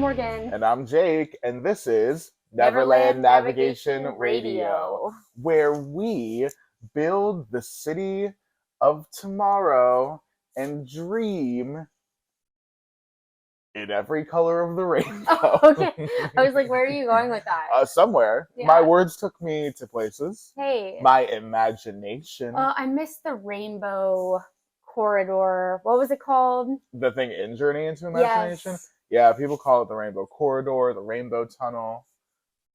Morgan. And I'm Jake, and this is Neverland Neverland Navigation Navigation Radio, Radio. where we build the city of tomorrow and dream in every color of the rainbow. Oh, okay. I was like, where are you going with that? Somewhere. Yeah. My words took me to places. Hey. My imagination. I missed the rainbow corridor. What was it called? The thing in Journey into Imagination? Yes. Yeah, people call it the Rainbow Corridor, the Rainbow Tunnel.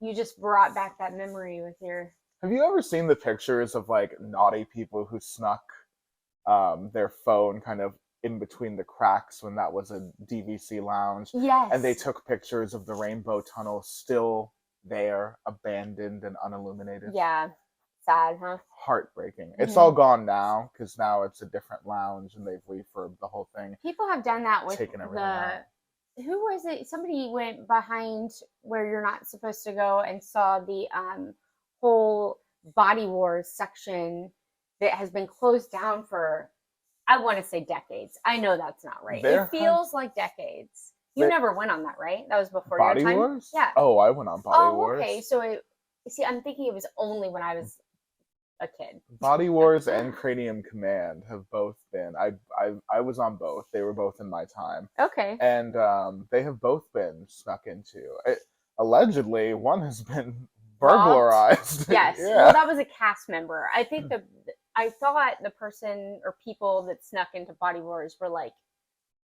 You just brought back that memory with your... Have you ever seen the pictures of like naughty people who snuck their phone kind of in between the cracks when that was a DVC lounge? Yes. And they took pictures of the Rainbow Tunnel still there, abandoned and unilluminated. Yeah. Sad, huh? Heartbreaking. It's all gone now because now it's a different lounge and they've refurbed the whole thing. People have done that with Taken everything out. Who was it? Somebody went behind where you're not supposed to go and saw the whole Body Wars section that has been closed down for, I want to say decades. I know that's not right. It feels like decades. You never went on that, right? That was before your time. Body Wars? Yeah. Oh, I went on Body Wars. Okay. So I'm thinking it was only when I was a kid. Body Wars and Cranium Command have both been. I was on both. They were both in my time. Okay. And they have both been snuck into. Allegedly, one has been burglarized. Yes. Yeah. Well, that was a cast member. I think I thought the person or people that snuck into Body Wars were like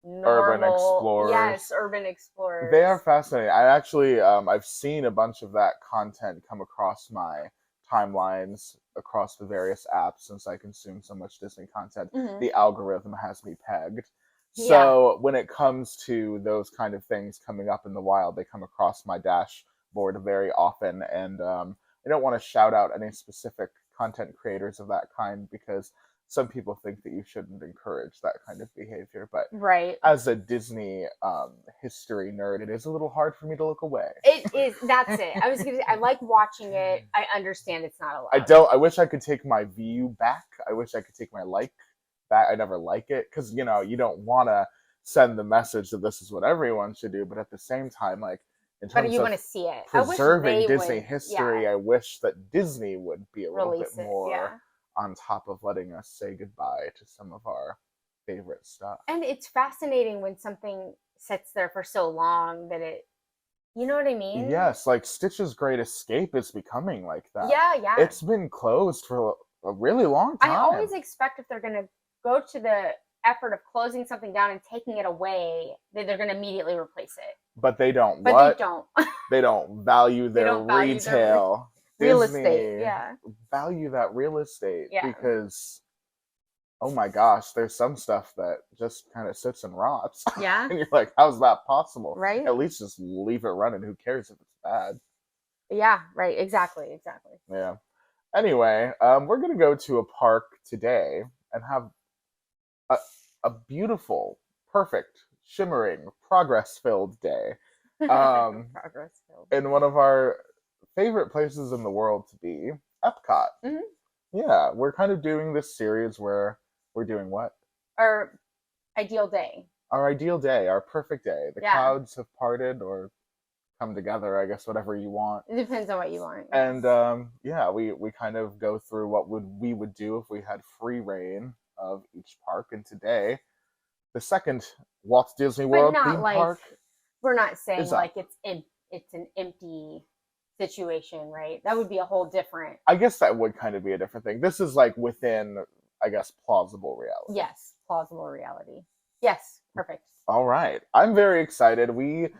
normal, urban explorers. Yes, urban explorers. They are fascinating. I actually I've seen a bunch of that content come across my timelines across the various apps since I consume so much Disney content. The algorithm has me pegged. So when it comes to those kind of things coming up in the wild, they come across my dashboard very often. And I don't want to shout out any specific content creators of that kind because some people think that you shouldn't encourage that kind of behavior. But as a Disney history nerd, it is a little hard for me to look away. It is. That's it. I like watching it. I understand it's not allowed. I wish I could take my view back. I wish I could take my like back. I never like it because, you don't want to send the message that this is what everyone should do. But at the same time, like, in terms you of want to see it. preserving Disney history, I wish that Disney would be a little bit more on top of letting us say goodbye to some of our favorite stuff. And it's fascinating when something sits there for so long that it, you know what I mean? Yes, like Stitch's Great Escape is becoming like that. Yeah. It's been closed for a really long time. I always expect if they're going to go to the effort of closing something down and taking it away, that they're going to immediately replace it. But they don't. They don't. They don't value their retail. Real Disney estate, value that real estate because, oh my gosh, there's some stuff that just kind of sits and rots. Yeah. And you're like, how's that possible? Right. At least just leave it running. Who cares if it's bad? Yeah, right. Exactly. Yeah. Anyway, we're going to go to a park today and have a beautiful, perfect, shimmering, progress-filled day. Progress-filled. In one of our favorite places in the world to be, EPCOT. Yeah, we're kind of doing this series where we're doing what? Our ideal day. Our ideal day, our perfect day. The clouds have parted or come together, I guess, whatever you want. It depends on what you want. And we kind of go through what we would do if we had free reign of each park. And today, the second Walt Disney World theme park. We're not saying like it's an empty situation, right? That would be a whole different. I guess that would kind of be a different thing. This is like within, I guess, plausible reality. Yes, plausible reality. Yes, perfect. All right, I'm very excited. We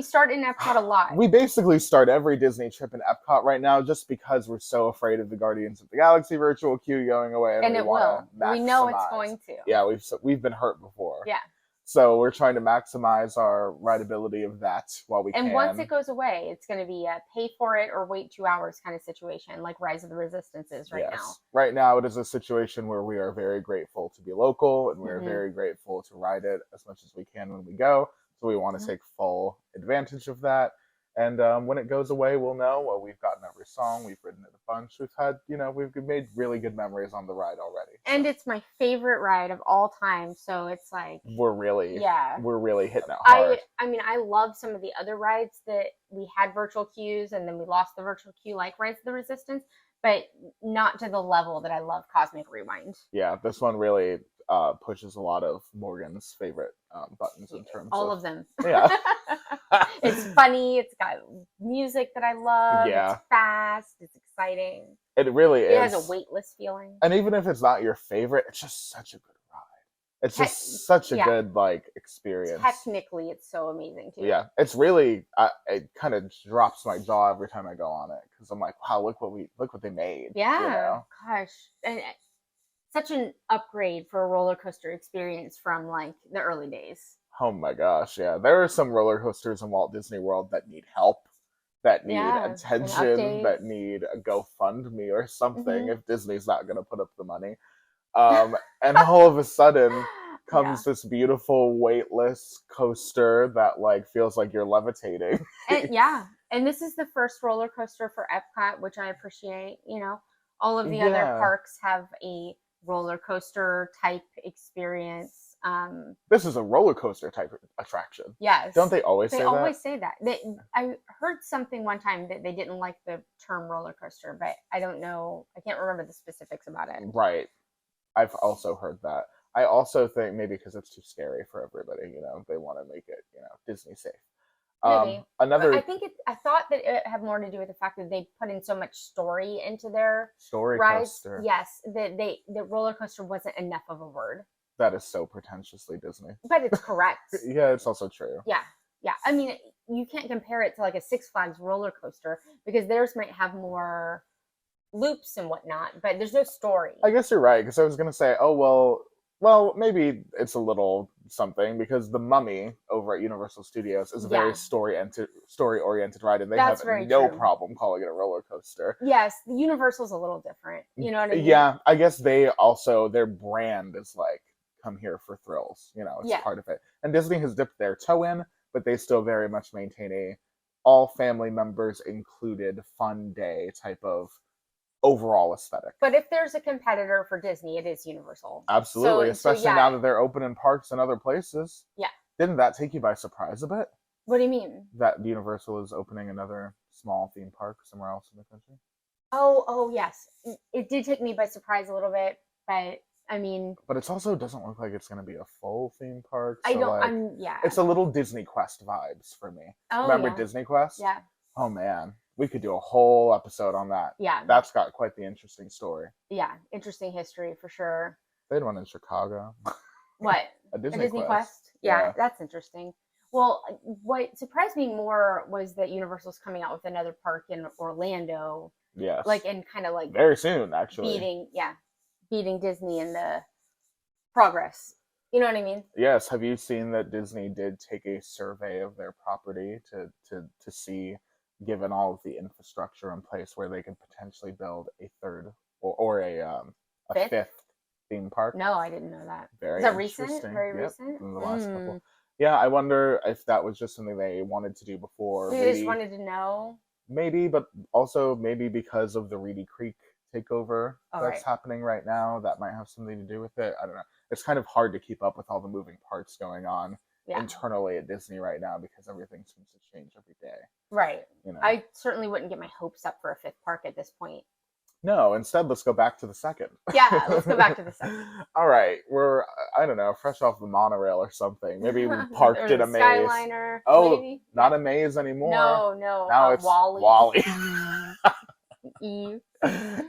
start in Epcot a lot. We basically start every Disney trip in Epcot right now, just because we're so afraid of the Guardians of the Galaxy virtual queue going away, and it will. We know it's going to. Yeah, we've been hurt before. Yeah. So we're trying to maximize our rideability of that while we can. And once it goes away, it's going to be a pay for it or wait 2 hours kind of situation, like Rise of the Resistance is right now. Right now, it is a situation where we are very grateful to be local, and we are very grateful to ride it as much as we can when we go. So we want to take full advantage of that. And when it goes away, we'll know. Well, we've gotten every song. We've ridden it a bunch. We've had, we've made really good memories on the ride already. And it's my favorite ride of all time. So it's like we're really hitting it hard. I mean, I love some of the other rides that we had virtual queues and then we lost the virtual queue, like Rise of the Resistance, but not to the level that I love Cosmic Rewind. Yeah, this one really pushes a lot of Morgan's favorite buttons in terms all of them. Yeah. It's funny. It's got music that I love. Yeah. It's fast. It's exciting. It really is. It has a weightless feeling. And even if it's not your favorite, it's just such a good ride. It's just such a good experience. Technically, it's so amazing too. Yeah, it's really it kind of drops my jaw every time I go on it because I'm like, wow, look what they made. Yeah, gosh, and such an upgrade for a roller coaster experience from like the early days. Oh my gosh, yeah. There are some roller coasters in Walt Disney World that need help, that need attention, that need a GoFundMe or something if Disney's not going to put up the money. And all of a sudden comes this beautiful weightless coaster that like feels like you're levitating. And this is the first roller coaster for Epcot, which I appreciate. All of the other parks have a roller coaster type experience. This is a roller coaster type attraction. Yes. Don't they always say that? They always say that. I heard something one time that they didn't like the term roller coaster, but I don't know. I can't remember the specifics about it. Right. I've also heard that. I also think maybe because it's too scary for everybody, they want to make it, Disney safe. Maybe. I thought that it had more to do with the fact that they put in so much story into their rides. Coaster. Yes, the roller coaster wasn't enough of a word. That is so pretentiously Disney. But it's correct. Yeah, it's also true. Yeah. I mean, you can't compare it to like a Six Flags roller coaster because theirs might have more loops and whatnot, but there's no story. I guess you're right, because I was going to say, well, maybe it's a little something because the Mummy over at Universal Studios is a very story-oriented ride, and they have no problem calling it a roller coaster. Yes, the Universal's a little different. You know what I mean? Yeah, I guess their brand is like, come here for thrills. It's part of it. And Disney has dipped their toe in, but they still very much maintain a all family members included fun day type of overall aesthetic. But if there's a competitor for Disney, it is Universal. Absolutely, especially now that they're open in parks and other places. Yeah. Didn't that take you by surprise a bit? What do you mean? That Universal is opening another small theme park somewhere else in the country? Oh, yes. It did take me by surprise a little bit, but I mean... But it also doesn't look like it's going to be a full theme park. So It's a little Disney Quest vibes for me. Remember Disney Quest? Yeah. Oh, man. We could do a whole episode on that. Yeah. That's got quite the interesting story. Yeah. Interesting history, for sure. They had one in Chicago. What? A Disney Quest? Yeah, that's interesting. Well, what surprised me more was that Universal's coming out with another park in Orlando. Yes. And kind of like... Very soon, actually. Beating Disney in the progress. You know what I mean? Yes. Have you seen that Disney did take a survey of their property to see, given all of the infrastructure in place, where they could potentially build a third or a fifth theme park? No, I didn't know that. Very Is that recent? Recent? In the last couple. Yeah, I wonder if that was just something they wanted to do before. They just wanted to know? Maybe, but also maybe because of the Reedy Creek takeover that's happening right now, that might have something to do with it. I don't know. It's kind of hard to keep up with all the moving parts going on internally at Disney right now because everything seems to change every day. Right. I certainly wouldn't get my hopes up for a fifth park at this point. No, instead, let's go back to the second. Yeah, let's go back to the second. All right, we're, I don't know, fresh off the monorail or something. Maybe we parked in a maze. Skyliner. Oh, maybe? Not a maze anymore. No. Now it's Wally. Eve.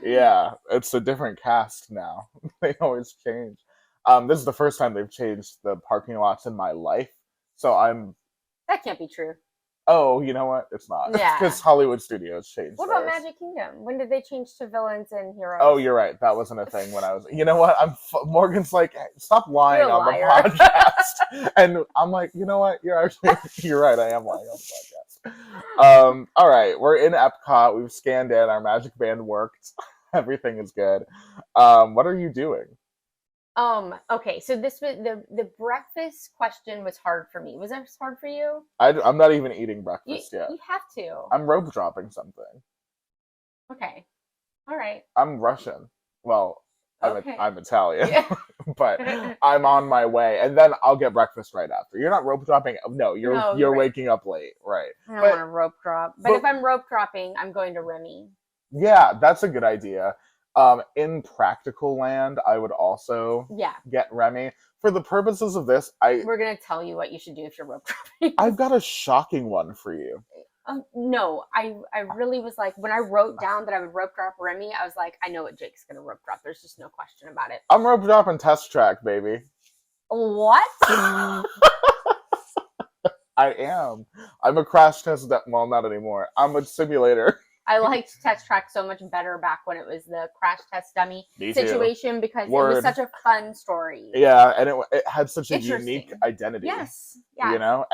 Yeah, it's a different cast now. They always change. This is the first time they've changed the parking lots in my life. So That can't be true. Oh, you know what? It's not. Yeah. Because Hollywood Studios changed. What about Magic Kingdom? When did they change to villains and heroes? Oh, you're right. That wasn't a thing when I was... You know what? Morgan's like, hey, stop lying on the podcast. And I'm like, you know what? You're right. I am lying on the podcast. All right. We're in Epcot. We've scanned in. Our magic band worked. Everything is good. What are you doing? Okay, so this was the breakfast question was hard for me. Was that hard for you? I'm not even eating You breakfast yet. you have to. I'm rope dropping something. Okay. All right. I'm Russian. Well, Okay. I'm Italian, Yeah. but I'm on my way, and then I'll get breakfast right after. You're not rope dropping. No, No, you're right. waking up late, right? I don't want to rope drop. But if but I'm rope dropping, I'm going to Remy. yeah, that's a good idea. In practical land, I would also Yeah. get Remy. For the purposes of this, We're gonna tell you what you should do if you're rope dropping. I've got a shocking one for you. No, I really was like, when I wrote down that I would rope drop Remy, I was like, I know what Jake's gonna rope drop. There's just no question about it. I'm rope dropping test track, baby. What? I am. I'm a crash test. Well, not anymore. I'm a simulator. I liked Test Track so much better back when it was the crash test dummy Me situation too. because Word. it was such a fun story. Yeah, and it had such a unique identity. Yes. Yeah. You know,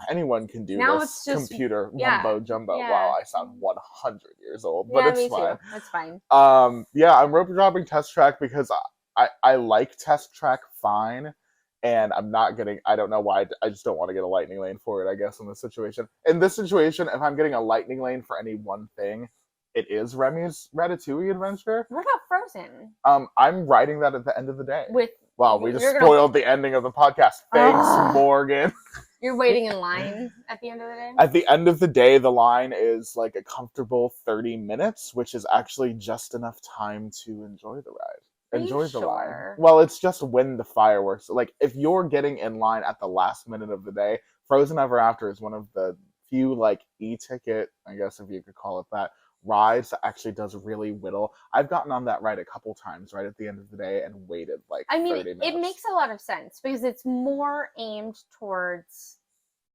anyone can do now this it's just, computer mumbo jumbo. Yeah. Wow, I sound 100 years old, Yeah, but it's me fine. too. It's fine. Yeah, I'm rope dropping test track because I like test track fine, and I don't know why, I just don't want to get a lightning lane for it, I guess, in this situation. In this situation, if I'm getting a lightning lane for any one thing, it is Remy's Ratatouille adventure. What about Frozen? I'm writing that at the end of the day. Wow, we just spoiled the ending of the podcast. Thanks, Morgan. You're waiting in line at the end of the day? At the end of the day, the line is like a comfortable 30 minutes, which is actually just enough time to enjoy the ride. Enjoy the line. Well, it's just when the fireworks. Like, if you're getting in line at the last minute of the day, Frozen Ever After is one of the few, like, e-ticket, I guess if you could call it that, rides that actually does really whittle. I've gotten on that ride a couple times right at the end of the day and waited like 30 minutes. It makes a lot of sense because it's more aimed towards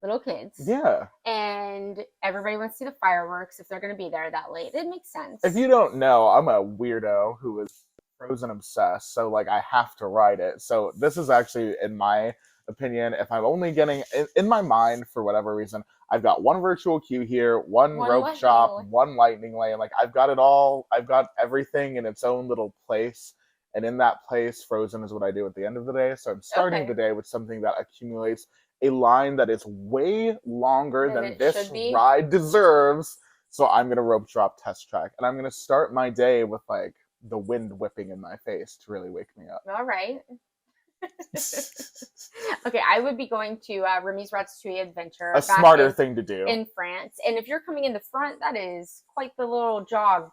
little kids. Yeah. And everybody wants to see the fireworks if they're going to be there that late. It makes sense. If you don't know, I'm a weirdo who is Frozen obsessed, so like I have to ride it. So this is actually, in my opinion, if I'm only getting in my mind for whatever reason, I've got one virtual queue here, one rope drop, one lightning lane. Like, I've got it all. I've got everything in its own little place. And in that place, Frozen is what I do at the end of the day. So I'm starting the day with something that accumulates a line that is way longer than this ride deserves. So I'm going to rope drop test track. And I'm going to start my day with like the wind whipping in my face to really wake me up. All right. Okay, I would be going to Remy's Ratatouille Adventure. A smarter thing to do. In France. And if you're coming in the front, that is quite the little jog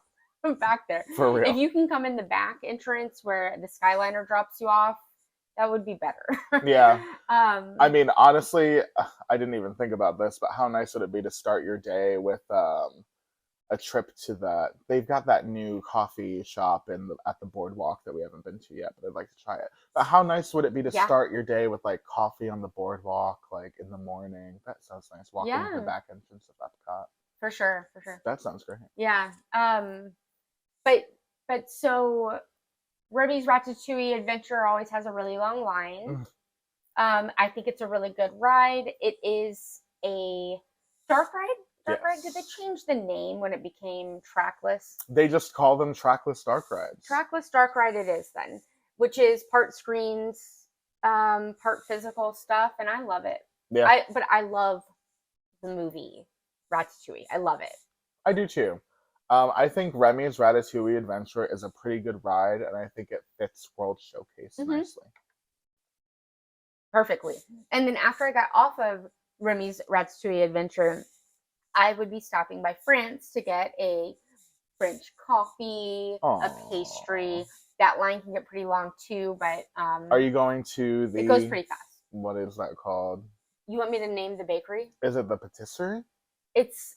back there. For real. If you can come in the back entrance where the Skyliner drops you off, that would be better. Yeah. I mean, honestly, I didn't even think about this, but how nice would it be to start your day with a trip to that? They've got that new coffee shop at the boardwalk that we haven't been to yet, but I'd like to try it. But how nice would it be to start your day with like coffee on the boardwalk, like in the morning? That sounds nice. Walking to the back entrance of EPCOT. For sure. That sounds great. Yeah. But so Remy's Ratatouille Adventure always has a really long line. I think it's a really good ride. It is a dark ride. Ride. Did they change the name when it became trackless? They just call them trackless dark rides. Trackless dark ride it is then, which is part screens, part physical stuff, and I love it. Yeah. But I love the movie Ratatouille. I love it. I do too. I think Remy's Ratatouille Adventure is a pretty good ride, and I think it fits World Showcase nicely. Perfectly. And then after I got off of Remy's Ratatouille Adventure, I would be stopping by France to get a French coffee, a pastry. That line can get pretty long too, but are you going to the? It goes pretty fast. What is that called? You want me to name the bakery? Is it the patisserie? It's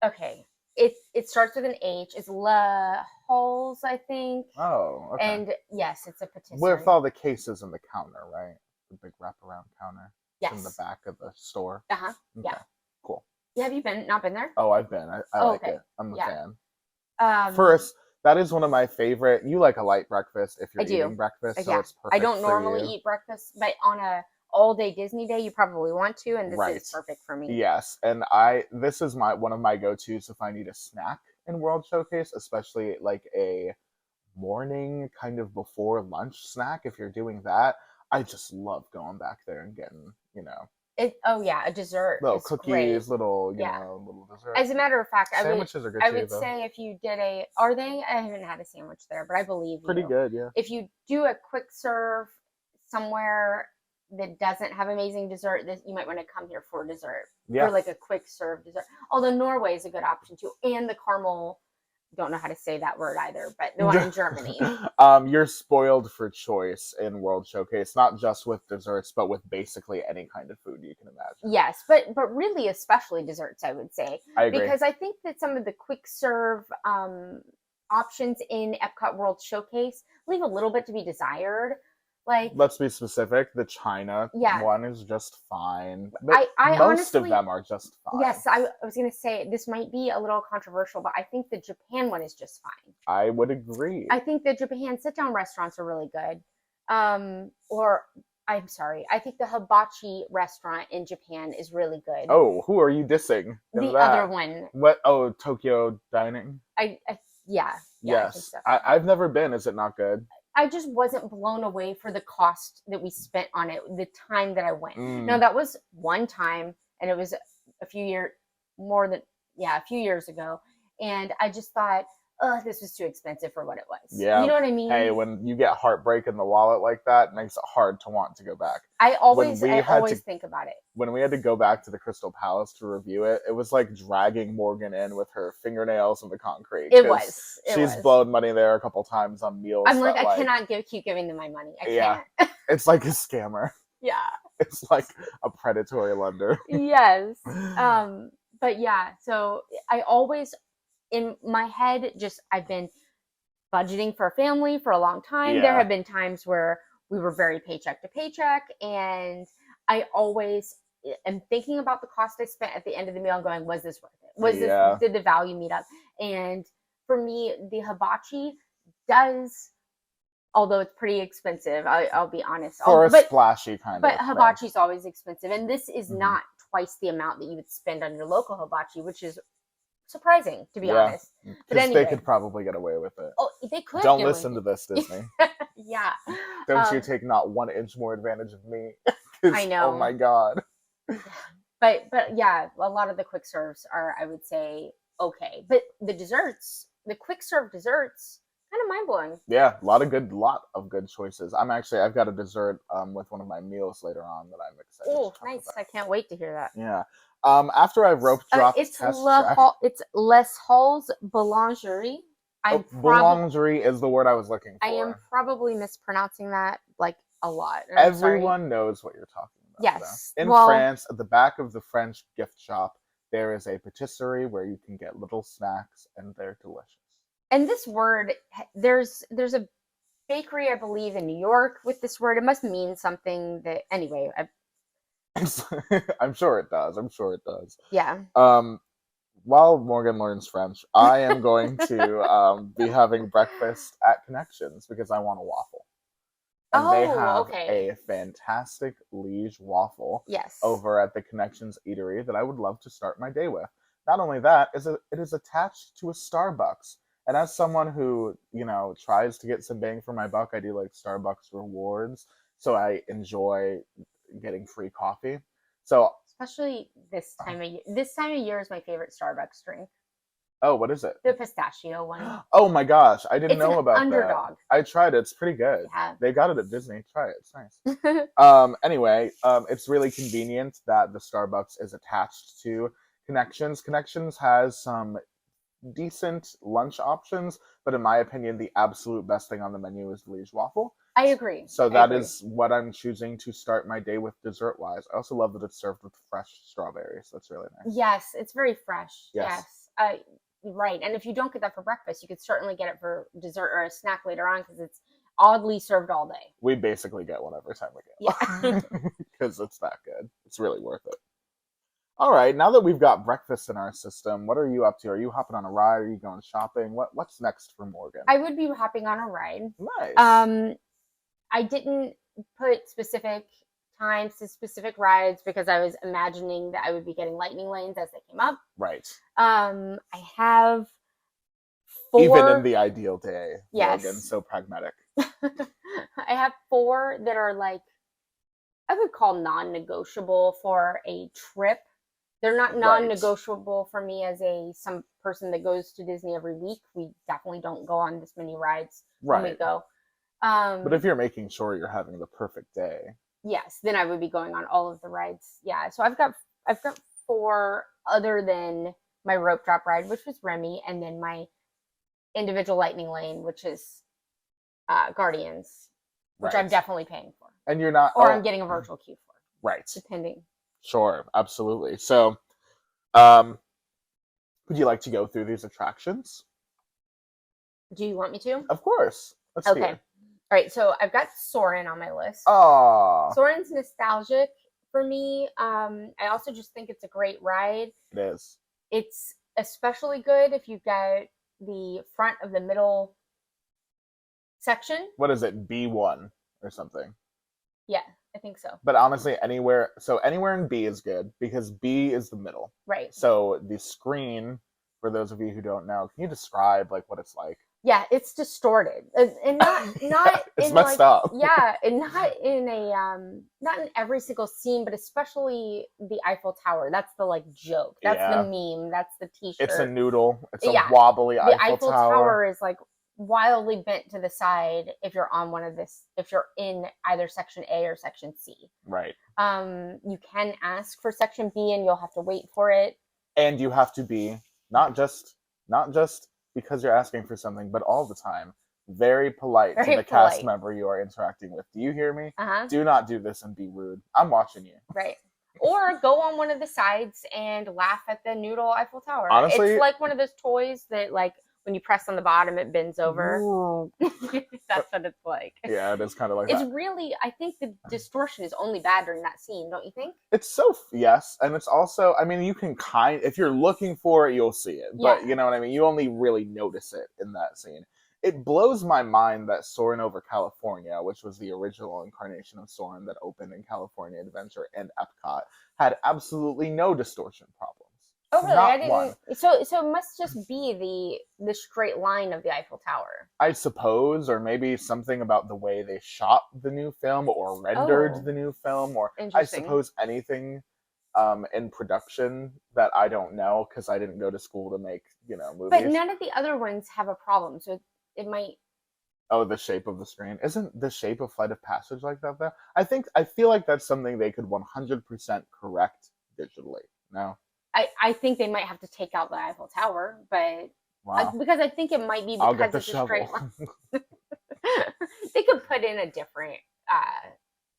okay. It starts with an H. It's La Halles, I think. Oh, okay. And yes, it's a patisserie. With all the cases in the counter, right? The big wraparound counter. Yes. In the back of the store. Okay. Yeah. Cool. Yeah, have you not been there? Oh, I've been. I like it. I'm a fan. First, that is one of my favorite. You like a light breakfast if you're eating breakfast, so it's perfect. I don't normally eat breakfast, but on a all-day Disney day, you probably want to, and this is perfect for me. Yes, and this is one of my go-tos if I need a snack in World Showcase, especially like a morning, kind of before lunch snack, if you're doing that, I just love going back there and getting, a dessert little is great. cookies, little, Yeah. little dessert. As a matter of fact, Sandwiches are good I too, would though. say if you did are they? I haven't had a sandwich there, but I believe Pretty you. good, yeah. If you do a quick serve somewhere that doesn't have amazing dessert, you might want to come here for dessert. Yeah. For like a quick serve dessert. Although Norway is a good option too. And the caramel, don't know how to say that word either, but the one in Germany. You're spoiled for choice in World Showcase, not just with desserts, but with basically any kind of food you can imagine. Yes, but really especially desserts, I would say. I agree. Because I think that some of the quick serve options in Epcot World Showcase leave a little bit to be desired. Like, let's be specific, the China one is just fine. But I most honestly, of them are just fine. Yes, I was going to say this might be a little controversial, but I think the Japan one is just fine. I would agree. I think the Japan sit-down restaurants are really good. Or I'm sorry, I think the hibachi restaurant in Japan is really good. Oh, who are you dissing? The other one. What? Oh, Tokyo Dining? Yeah. Yes. I think so. I've never been. Is it not good? I just wasn't blown away for the cost that we spent on it, the time that I went. Now, that was one time, and it was a few years ago. And I just thought, this was too expensive for what it was. Yeah. You know what I mean? Hey, when you get heartbreak in the wallet like that, it makes it hard to want to go back. I always think about it. When we had to go back to the Crystal Palace to review it, it was like dragging Morgan in with her fingernails in the concrete. She's blown money there a couple times on meals. I'm like, I cannot keep giving them my money. I can't. It's like a scammer. Yeah. It's like a predatory lender. Yes. But yeah, so I always, in my head, I've been budgeting for a family for a long time. Yeah. There have been times where we were very paycheck to paycheck, and I always am thinking about the cost I spent at the end of the meal and going, was this worth it? Did the value meet up? And for me, the hibachi does, although it's pretty expensive, I'll be honest. For a splashy kind of. But hibachi's always expensive, and this is not twice the amount that you would spend on your local hibachi, which is surprising, to be honest. But anyway, they could probably get away with it. Oh, they could. Don't listen to this, Disney. Yeah. Don't you take not 1 inch more advantage of me. I know. Oh my God. But yeah, a lot of the quick serves are, I would say, okay. But the desserts, the quick serve desserts, kind of mind blowing. Yeah, a lot of good choices. I've got a dessert with one of my meals later on that I'm excited. Oh, nice! I can't wait to hear that. Yeah. After I've rope dropped, it's Les Hall's Boulangerie. Boulangerie is the word I was looking for. I am probably mispronouncing that like a lot. Everyone knows what you're talking about. Yes. In France, at the back of the French gift shop, there is a patisserie where you can get little snacks, and they're delicious. And this word, there's a bakery, I believe, in New York with this word. It must mean something that, anyway. I'm sure it does. Yeah. While Morgan learns French, I am going to be having breakfast at Connections because I want a waffle. And they have a fantastic Liege waffle over at the Connections Eatery that I would love to start my day with. Not only that, it is attached to a Starbucks. And as someone who, tries to get some bang for my buck, I do like Starbucks rewards. So I enjoy getting free coffee. So especially this time of year. This time of year is my favorite Starbucks drink. Oh, what is it? The pistachio one. Oh my gosh, I didn't know about Underdog. That. I tried it. It's pretty good. Yeah. They got it at Disney. Try it. It's nice. Anyway, it's really convenient that the Starbucks is attached to Connections. Connections has some decent lunch options, but in my opinion, the absolute best thing on the menu is the Liege waffle. I agree. So that is what I'm choosing to start my day with dessert-wise. I also love that it's served with fresh strawberries. That's really nice. Yes, it's very fresh. Yes. Right. And if you don't get that for breakfast, you could certainly get it for dessert or a snack later on because it's oddly served all day. We basically get one every time we go. Yeah. Because it's that good. It's really worth it. All right, now that we've got breakfast in our system, what are you up to? Are you hopping on a ride? Are you going shopping? What's next for Morgan? I would be hopping on a ride. Nice. I didn't put specific times to specific rides because I was imagining that I would be getting lightning lanes as they came up. Right. I have Even in the ideal day, yes. Logan, so pragmatic. I have 4 that are like, I would call non-negotiable for a trip. They're not non-negotiable for me as some person that goes to Disney every week. We definitely don't go on this many rides when we go. But if you're making sure you're having the perfect day, yes, then I would be going on all of the rides. Yeah, so I've got 4 other than my rope drop ride, which was Remy, and then my individual lightning lane, which is Guardians, which I'm definitely paying for. And you're not, or I'm getting a virtual queue for. Right. Depending. Sure, absolutely. So, would you like to go through these attractions? Do you want me to? Of course. Let's okay. All right, so I've got Soarin' on my list. Oh. Soarin's nostalgic for me. I also just think it's a great ride. It is. It's especially good if you've got the front of the middle section. What is it, B1 or something? Yeah, I think so. But honestly, anywhere in B is good because B is the middle. Right. So the screen, for those of you who don't know, can you describe like what it's like? Yeah, it's distorted, and not it's in messed up. Yeah, and not in every single scene, but especially the Eiffel Tower. That's the like joke. That's the meme. That's the T-shirt. It's a noodle. It's a wobbly Eiffel Tower. The Eiffel Tower is like wildly bent to the side if you're on if you're in either section A or section C. Right. You can ask for section B and you'll have to wait for it. And you have to be not just because you're asking for something, but all the time, very polite to the cast member you are interacting with. Do you hear me? Do not do this and be rude. I'm watching you. Right. Or go on one of the sides and laugh at the noodle Eiffel Tower. Honestly, it's like one of those toys that like when you press on the bottom, it bends over. That's what it's like. Yeah, it is kind of like it's really, I think the distortion is only bad during that scene, don't you think? It's so, yes. And it's also, I mean, you can if you're looking for it, you'll see it. But you know what I mean? You only really notice it in that scene. It blows my mind that Soarin' over California, which was the original incarnation of Soarin' that opened in California Adventure and EPCOT, had absolutely no distortion problems. Oh really? Not I didn't. One. So it must just be the straight line of the Eiffel Tower. I suppose, or maybe something about the way they shot the new film or rendered the new film, or I suppose anything in production that I don't know because I didn't go to school to make movies. But none of the other ones have a problem, so it might. Oh, the shape of the screen. Isn't the shape of Flight of Passage like that though? I feel like that's something they could 100% correct digitally. No. I think they might have to take out the Eiffel Tower, but because I think it might be because it's a straight line. They could put in a different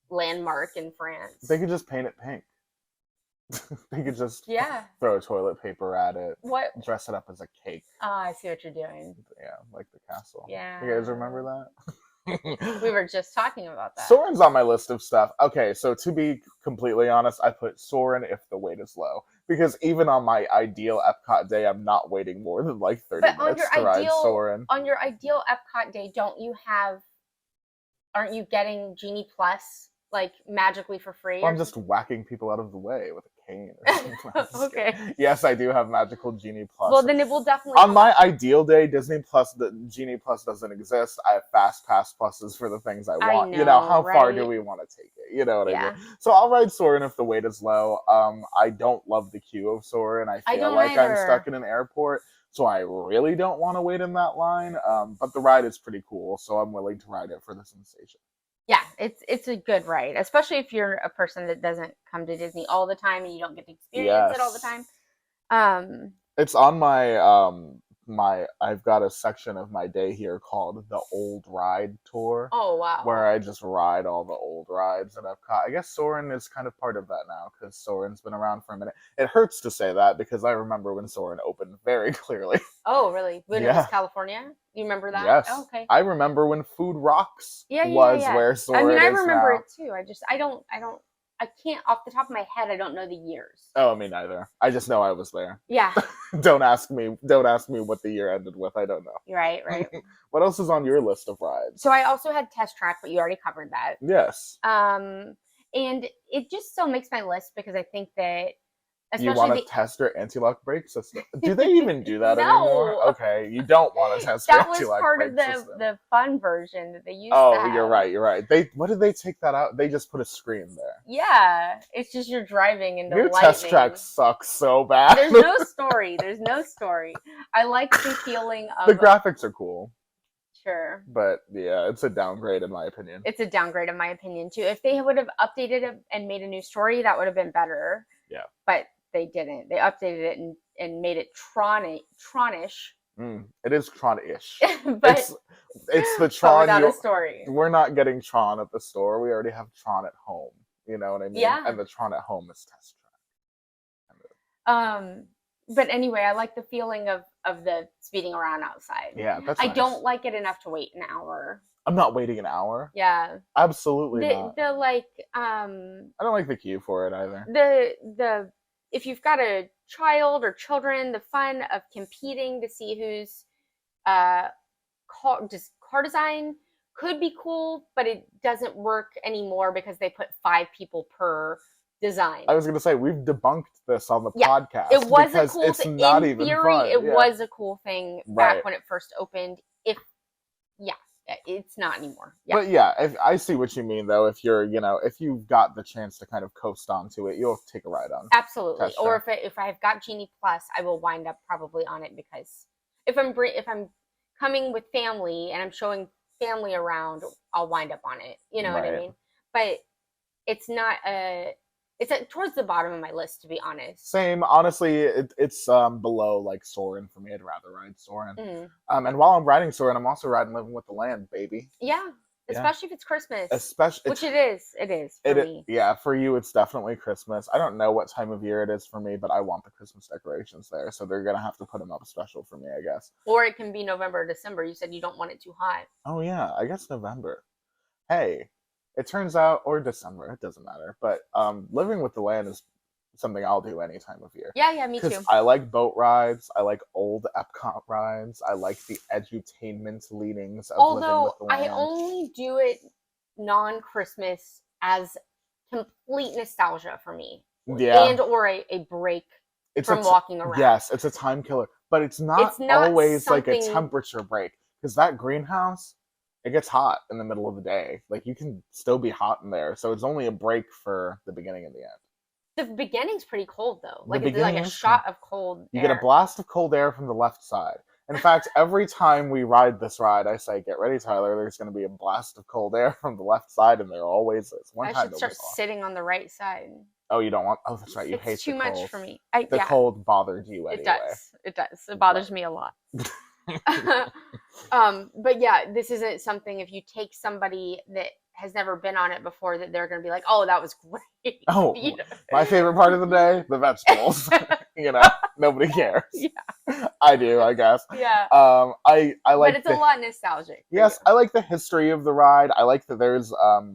landmark in France. They could just paint it pink. They could just throw toilet paper at it. Dress it up as a cake. Oh, I see what you're doing. Yeah, like the castle. Yeah. You guys remember that? We were just talking about that. Soarin's on my list of stuff. Okay, so to be completely honest, I put Soarin' if the wait is low. Because even on my ideal EPCOT day, I'm not waiting more than like 30 minutes to ride Soarin'. On your ideal EPCOT day, aren't you getting Genie Plus like magically for free? Well, I'm just whacking people out of the way with a cane or something. Okay. Yes, I do have magical Genie Plus. Well, then it will definitely. On my ideal day, the Genie Plus doesn't exist. I have Fast Pass Pluses for the things I want. I know, how far do we want to take it? You know what I mean? So I'll ride Soarin' if the wait is low. I don't love the queue of Soarin'. I feel like I'm stuck in an airport. So I really don't want to wait in that line. But the ride is pretty cool, so I'm willing to ride it for the sensation. Yeah, it's a good ride, especially if you're a person that doesn't come to Disney all the time and you don't get to experience it all the time. It's on my I've got a section of my day here called the Old Ride Tour. Oh wow! Where I just ride all the old rides that I've caught. I guess Soarin' is kind of part of that now because Soarin's been around for a minute. It hurts to say that because I remember when Soarin' opened very clearly. Oh really? When it was California? You remember that? Yes. Oh, okay. I remember when Food Rocks was where Soarin' is I remember now. it too. I can't off the top of my head. I don't know the years. Oh, me neither. I just know I was there. Yeah. Don't ask me what the year ended with. I don't know. Right. What else is on your list of rides? So I also had Test Track, but you already covered that. Yes. And it just so makes my list because I think that You want Especially to test your anti-lock brake system. Do they even do that anymore? No. Okay, you don't want to test your that was anti-lock part brake of the system. the fun version that they used to Oh, have. you're right. What did they take that out? They just put a screen there. Yeah, it's just you're driving into Your lightning. test track sucks so bad. There's no story. There's no story. I like the feeling of The graphics are cool. Sure. But yeah, it's a downgrade in my opinion. It's a downgrade in my opinion too. If they would have updated it and made a new story, that would have been better. Yeah. But they didn't. They updated it and made it Tronish. It is Tron-ish. But it's the Tron. Without a story. We're not getting Tron at the store. We already have Tron at home. You know what I mean? Yeah. And the Tron at home is test track. But anyway, I like the feeling of the speeding around outside. Yeah, that's I nice. don't like it enough to wait an hour. I'm not waiting an hour. Yeah. Absolutely not. I don't like the queue for it either. The if you've got a child or children, the fun of competing to see who's car design could be cool, but it doesn't work anymore because they put 5 people per design. I was going to say, we've debunked this on the podcast. It was a cool it's thing. Not in even theory, fun. it was a cool thing back Right. when it first opened. It's not anymore. Yeah. But yeah, I see what you mean though. If you're, if you've got the chance to kind of coast onto it, you'll take a ride on. Absolutely. Or if I've got Genie Plus, I will wind up probably on it, because if I'm coming with family and I'm showing family around, I'll wind up on it. You know what I mean? But it's not it's towards the bottom of my list, to be honest. Same. Honestly, it's below like Soarin' for me. I'd rather ride Soarin'. And while I'm riding Soarin', I'm also riding Living with the Land, baby. Yeah. Especially if it's Christmas. Which it is. It is for me. Yeah, for you, it's definitely Christmas. I don't know what time of year it is for me, but I want the Christmas decorations there. So they're going to have to put them up special for me, I guess. Or it can be November or December. You said you don't want it too hot. Oh, yeah. I guess November. Hey, it turns out, or December, it doesn't matter. But Living with the Land is something I'll do any time of year. Yeah, me too. I like boat rides. I like old EPCOT rides. I like the edutainment leanings of Living with the Land. I only do it non-Christmas as complete nostalgia for me. Yeah. And or a break from walking around. Yes, it's a time killer. But it's not always like a temperature break. Because that greenhouse, it gets hot in the middle of the day. Like, you can still be hot in there. So it's only a break for the beginning and the end. The beginning's pretty cold, though. Like, it's like a shot of cold air. You get a blast of cold air from the left side. In fact, every time we ride this ride, I say, get ready, Tyler. There's going to be a blast of cold air from the left side, and there always is. I should start sitting on the right side. Oh, you don't want... Oh, that's right. You hate the cold. It's too much for me. The cold bothered you anyway. It does. It bothers me a lot. But yeah, this isn't something, if you take somebody that has never been on it before, that they're going to be like, oh, that was great. Oh, my favorite part of the day, the vegetables. Nobody cares. Yeah. I do, I guess. Yeah. I like... But it's a lot nostalgic. Yes, I like the history of the ride. I like that there's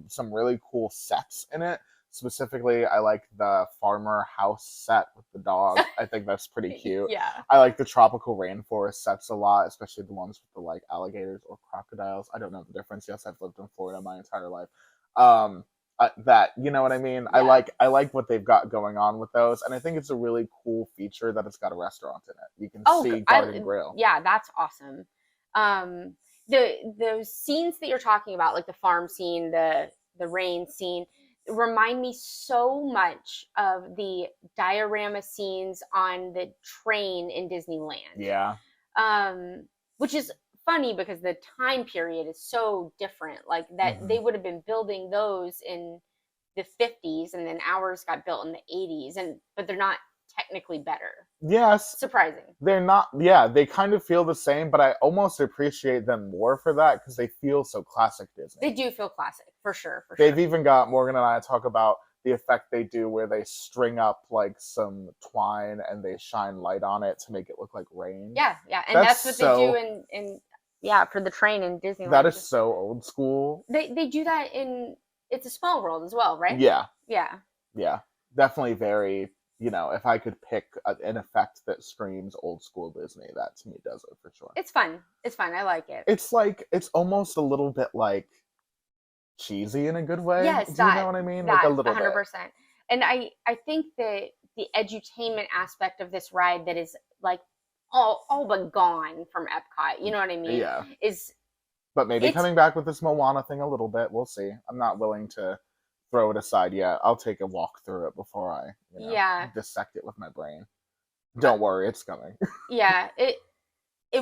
some really cool sets in it. Specifically, I like the farmer house set with the dog. I think that's pretty cute. Yeah. I like the tropical rainforest sets a lot, especially the ones with the like alligators or crocodiles. I don't know the difference. Yes, I've lived in Florida my entire life. That, you know what I mean? Yeah. I like what they've got going on with those, and I think it's a really cool feature that it's got a restaurant in it. You can see Garden Grill. Yeah, that's awesome. Those scenes that you're talking about, like the farm scene, the rain scene, remind me so much of the diorama scenes on the train in Disneyland. Yeah. Which is funny because the time period is so different. Like that they would have been building those in the 50s, and then ours got built in the 80s, but they're not technically better. Yes. Surprising. They're not, they kind of feel the same, but I almost appreciate them more for that because they feel so classic Disney. They do feel classic, for sure. They've even got, Morgan and I talk about the effect they do where they string up like some twine and they shine light on it to make it look like rain. Yeah. And that's what they do in for the train in Disneyland. That is so old school. They do that in It's a Small World as well, right? Yeah. Yeah. Definitely very... if I could pick an effect that screams old school Disney, that to me does it for sure. It's fun. I like it. It's almost a little bit like cheesy in a good way. Yes, do you know what I mean? Like a little 100%. bit. And I think that the edutainment aspect of this ride that is like all but gone from Epcot. You know what I mean? Yeah. Is But maybe it's coming back with this Moana thing a little bit. We'll see. I'm not willing to throw it aside yet. I'll take a walk through it before I, yeah. dissect it with my brain. Don't worry, it's coming. Yeah, it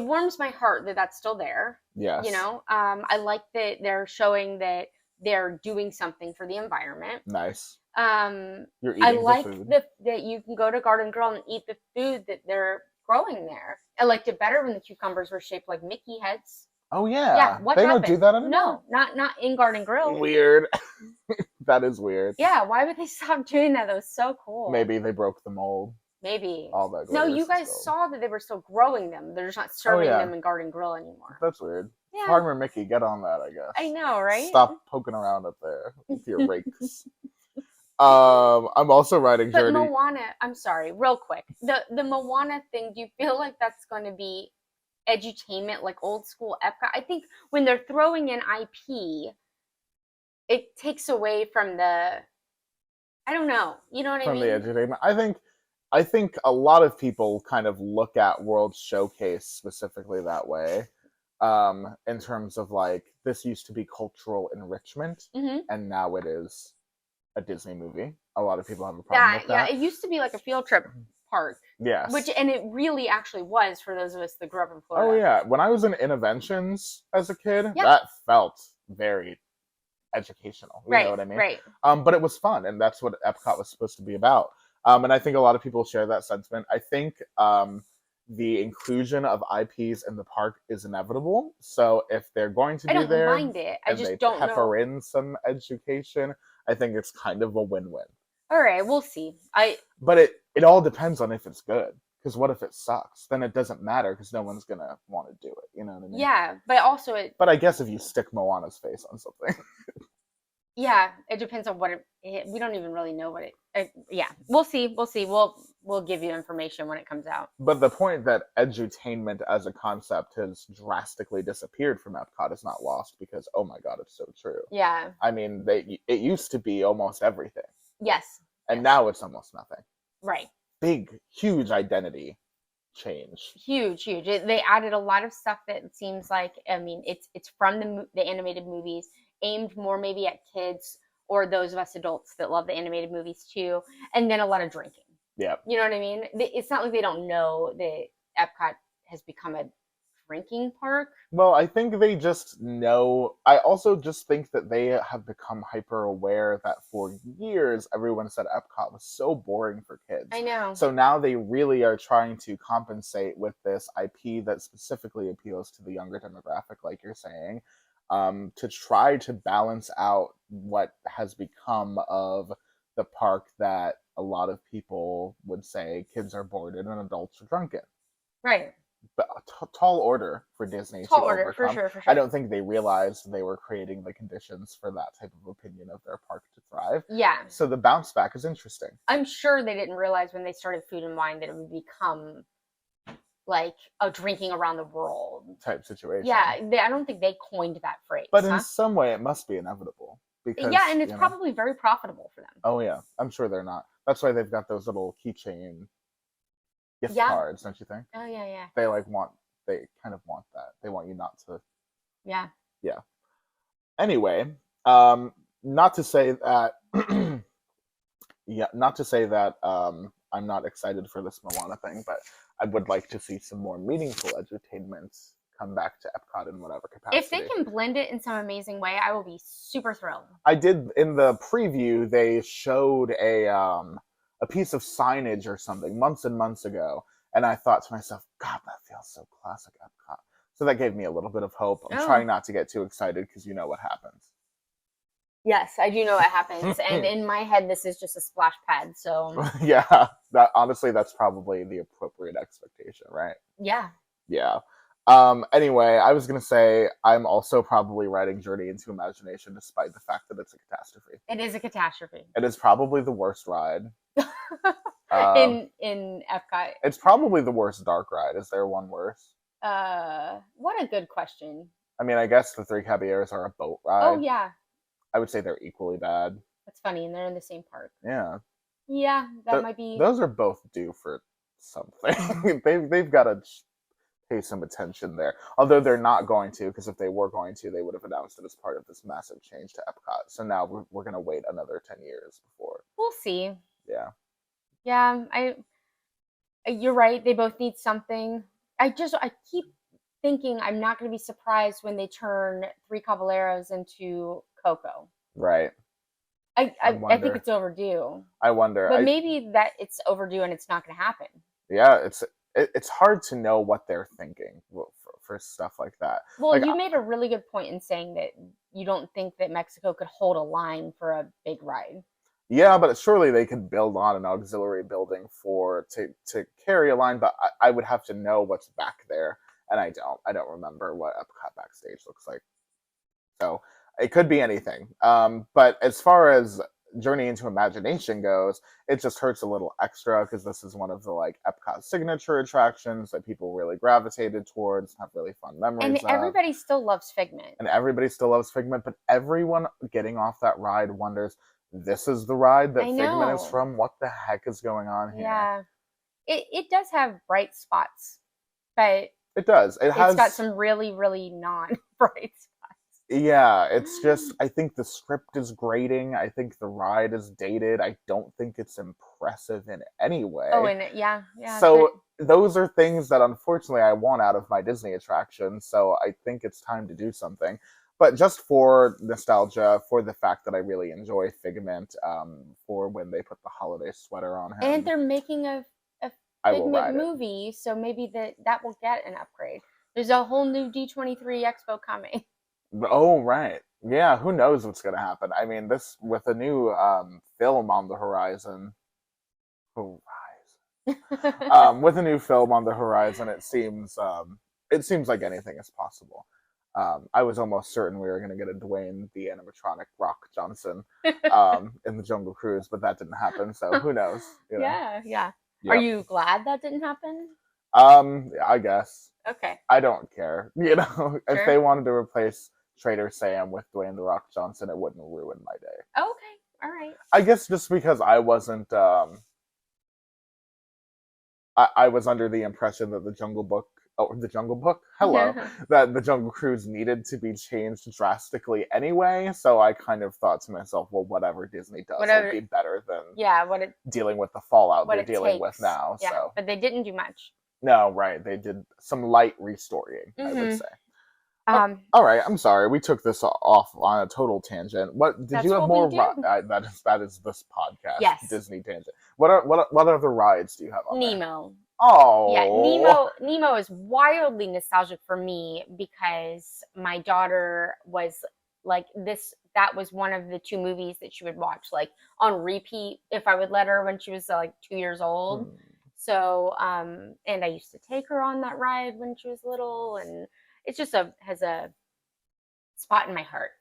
warms my heart that that's still there. Yes. You know, I like that they're showing that they're doing something for the environment. Nice. I You're eating like the food. that you can go to Garden Grill and eat the food that they're growing there. I liked it better when the cucumbers were shaped like Mickey heads. Oh yeah. Yeah, what they happened? don't do that anymore? No, not in Garden Grill. Weird. That is weird. Yeah, why would they stop doing that? That was so cool. Maybe they broke the mold. Maybe. All that No, you guys gold. saw that they were still growing them. They're just not serving them in Garden Grill anymore. That's weird. Yeah. Farmer Mickey, get on that, I guess. I know, right? Stop poking around up there with your rakes. I'm also writing But Journey. Moana, I'm sorry, real quick. The Moana thing, do you feel like that's going to be edutainment, like old school Epcot? I think when they're throwing in IP, it takes away from the, I don't know. You know what I mean? From the edutainment. I think a lot of people kind of look at World Showcase specifically that way. In terms of like, this used to be cultural enrichment, and now it is a Disney movie. A lot of people have a problem with that. Yeah, it used to be like a field trip park. Yes. And it really actually was for those of us that grew up in Florida. Oh yeah. When I was in Interventions as a kid, that felt very educational. You know what I mean? Right. But it was fun, and that's what Epcot was supposed to be about. And I think a lot of people share that sentiment. I think the inclusion of IPs in the park is inevitable. So if they're going to be there, I don't mind it. I just don't know. Pepper in some education, I think it's kind of a win-win. All right, we'll see. But it all depends on if it's good. Because what if it sucks? Then it doesn't matter because no one's gonna want to do it. You know what I mean? Yeah, but also But I guess if you stick Moana's face on something. Yeah, it depends on what we don't even really know what it. Yeah, we'll see. We'll give you information when it comes out. But the point that edutainment as a concept has drastically disappeared from Epcot is not lost because, oh my god, it's so true. Yeah. I mean, it used to be almost everything. Yes. And now it's almost nothing. Right. Big, huge identity change. Huge. They added a lot of stuff that seems like, I mean, it's from the animated movies, aimed more maybe at kids or those of us adults that love the animated movies too, and then a lot of drinking. Yeah. You know what I mean? It's not like they don't know that Epcot has become a drinking park. Well, I think they just know. I also just think that they have become hyper aware that for years everyone said Epcot was so boring for kids. I know. So now they really are trying to compensate with this IP that specifically appeals to the younger demographic, like you're saying, to try to balance out what has become of the park that a lot of people would say kids are bored in and adults are drunk in. Right. But tall order for Disney to overcome. For sure. I don't think they realized they were creating the conditions for that type of opinion of their park to thrive. Yeah. So the bounce back is interesting. I'm sure they didn't realize when they started Food and Wine that it would become like a drinking around the world type situation. Yeah, I don't think they coined that phrase. But in some way, it must be inevitable. Because, yeah, and it's probably very profitable for them. Oh yeah, I'm sure they're not. That's why they've got those little keychain gift cards, don't you think? Oh yeah. They kind of want that. They want you not to. Yeah. Yeah. Anyway, not to say that. I'm not excited for this Moana thing, but I would like to see some more meaningful edutainments come back to Epcot in whatever capacity. If they can blend it in some amazing way, I will be super thrilled. I did in the preview. They showed a piece of signage or something months and months ago, and I thought to myself, God, that feels so classic Epcot. So that gave me a little bit of hope. I'm trying not to get too excited because you know what happens. Yes, I do know what happens, and in my head, this is just a splash pad. So yeah, that's probably the appropriate expectation, right? Yeah. Yeah. Anyway, I was gonna say I'm also probably writing Journey into Imagination, despite the fact that it's a catastrophe. It is a catastrophe. It is probably the worst ride in Epcot. It's probably the worst dark ride. Is there one worse? What a good question. I mean, I guess the Three Caballeros are a boat ride. Oh yeah. I would say they're equally bad. That's funny, and they're in the same park. Yeah. Yeah, that might be. Those are both due for something. They've got to pay some attention there. Although they're not going to, because if they were going to, they would have announced it as part of this massive change to EPCOT. So now we're going to wait another 10 years before. We'll see. Yeah. Yeah, you're right. They both need something. I keep thinking I'm not going to be surprised when they turn Three Caballeros into Coco. Right. I think it's overdue. I wonder. But maybe that it's overdue and it's not going to happen. Yeah, it's hard to know what they're thinking for stuff like that. Well, like, you made a really good point in saying that you don't think that Mexico could hold a line for a big ride. Yeah, but surely they could build on an auxiliary building to carry a line, but I would have to know what's back there, and I don't. I don't remember what Epcot backstage looks like. So it could be anything. But as far as Journey into Imagination goes, it just hurts a little extra because this is one of the like Epcot signature attractions that people really gravitated towards, have really fun memories And of. everybody still loves Figment. And everybody still loves Figment, but everyone getting off that ride wonders, this is the ride that Figment is from? What the heck is going on here? Yeah. It does have bright spots, but it does. It's got some really, really non-bright spots. Yeah, it's just, I think the script is grating. I think the ride is dated. I don't think it's impressive in any way. Oh, and yeah. So those are things that unfortunately I want out of my Disney attraction. So I think it's time to do something. But just for nostalgia, for the fact that I really enjoy Figment, for when they put the holiday sweater on him. And they're making a Figment movie, so maybe that will get an upgrade. There's a whole new D23 Expo coming. Oh, right. Yeah, who knows what's going to happen. I mean, this, with a new film on the horizon, with a new film on the horizon, it seems like anything is possible. I was almost certain we were going to get a Dwayne the animatronic Rock Johnson in the Jungle Cruise, but that didn't happen. So who knows? You know? Yeah. Yep. Are you glad that didn't happen? I guess. Okay. I don't care. You know, sure. If they wanted to replace Trader Sam with Dwayne the Rock Johnson, it wouldn't ruin my day. Okay. All right. I guess just because I wasn't, I was under the impression that the Jungle Book, hello, that the Jungle Cruise needed to be changed drastically anyway. So I kind of thought to myself, well, whatever Disney does will be better than dealing with the fallout they're dealing with now. Yeah, so. But they didn't do much. No, right. They did some light restoring, I would say. All right, I'm sorry. We took this off on a total tangent. What did you have more? That is this podcast. Yes. Disney tangent. What other rides do you have on Nemo. There? Oh. Yeah, Nemo is wildly nostalgic for me because my daughter was like this. That was one of the 2 movies that she would watch like on repeat if I would let her when she was like 2 years old. So, and I used to take her on that ride when she was little, and it's just has a spot in my heart.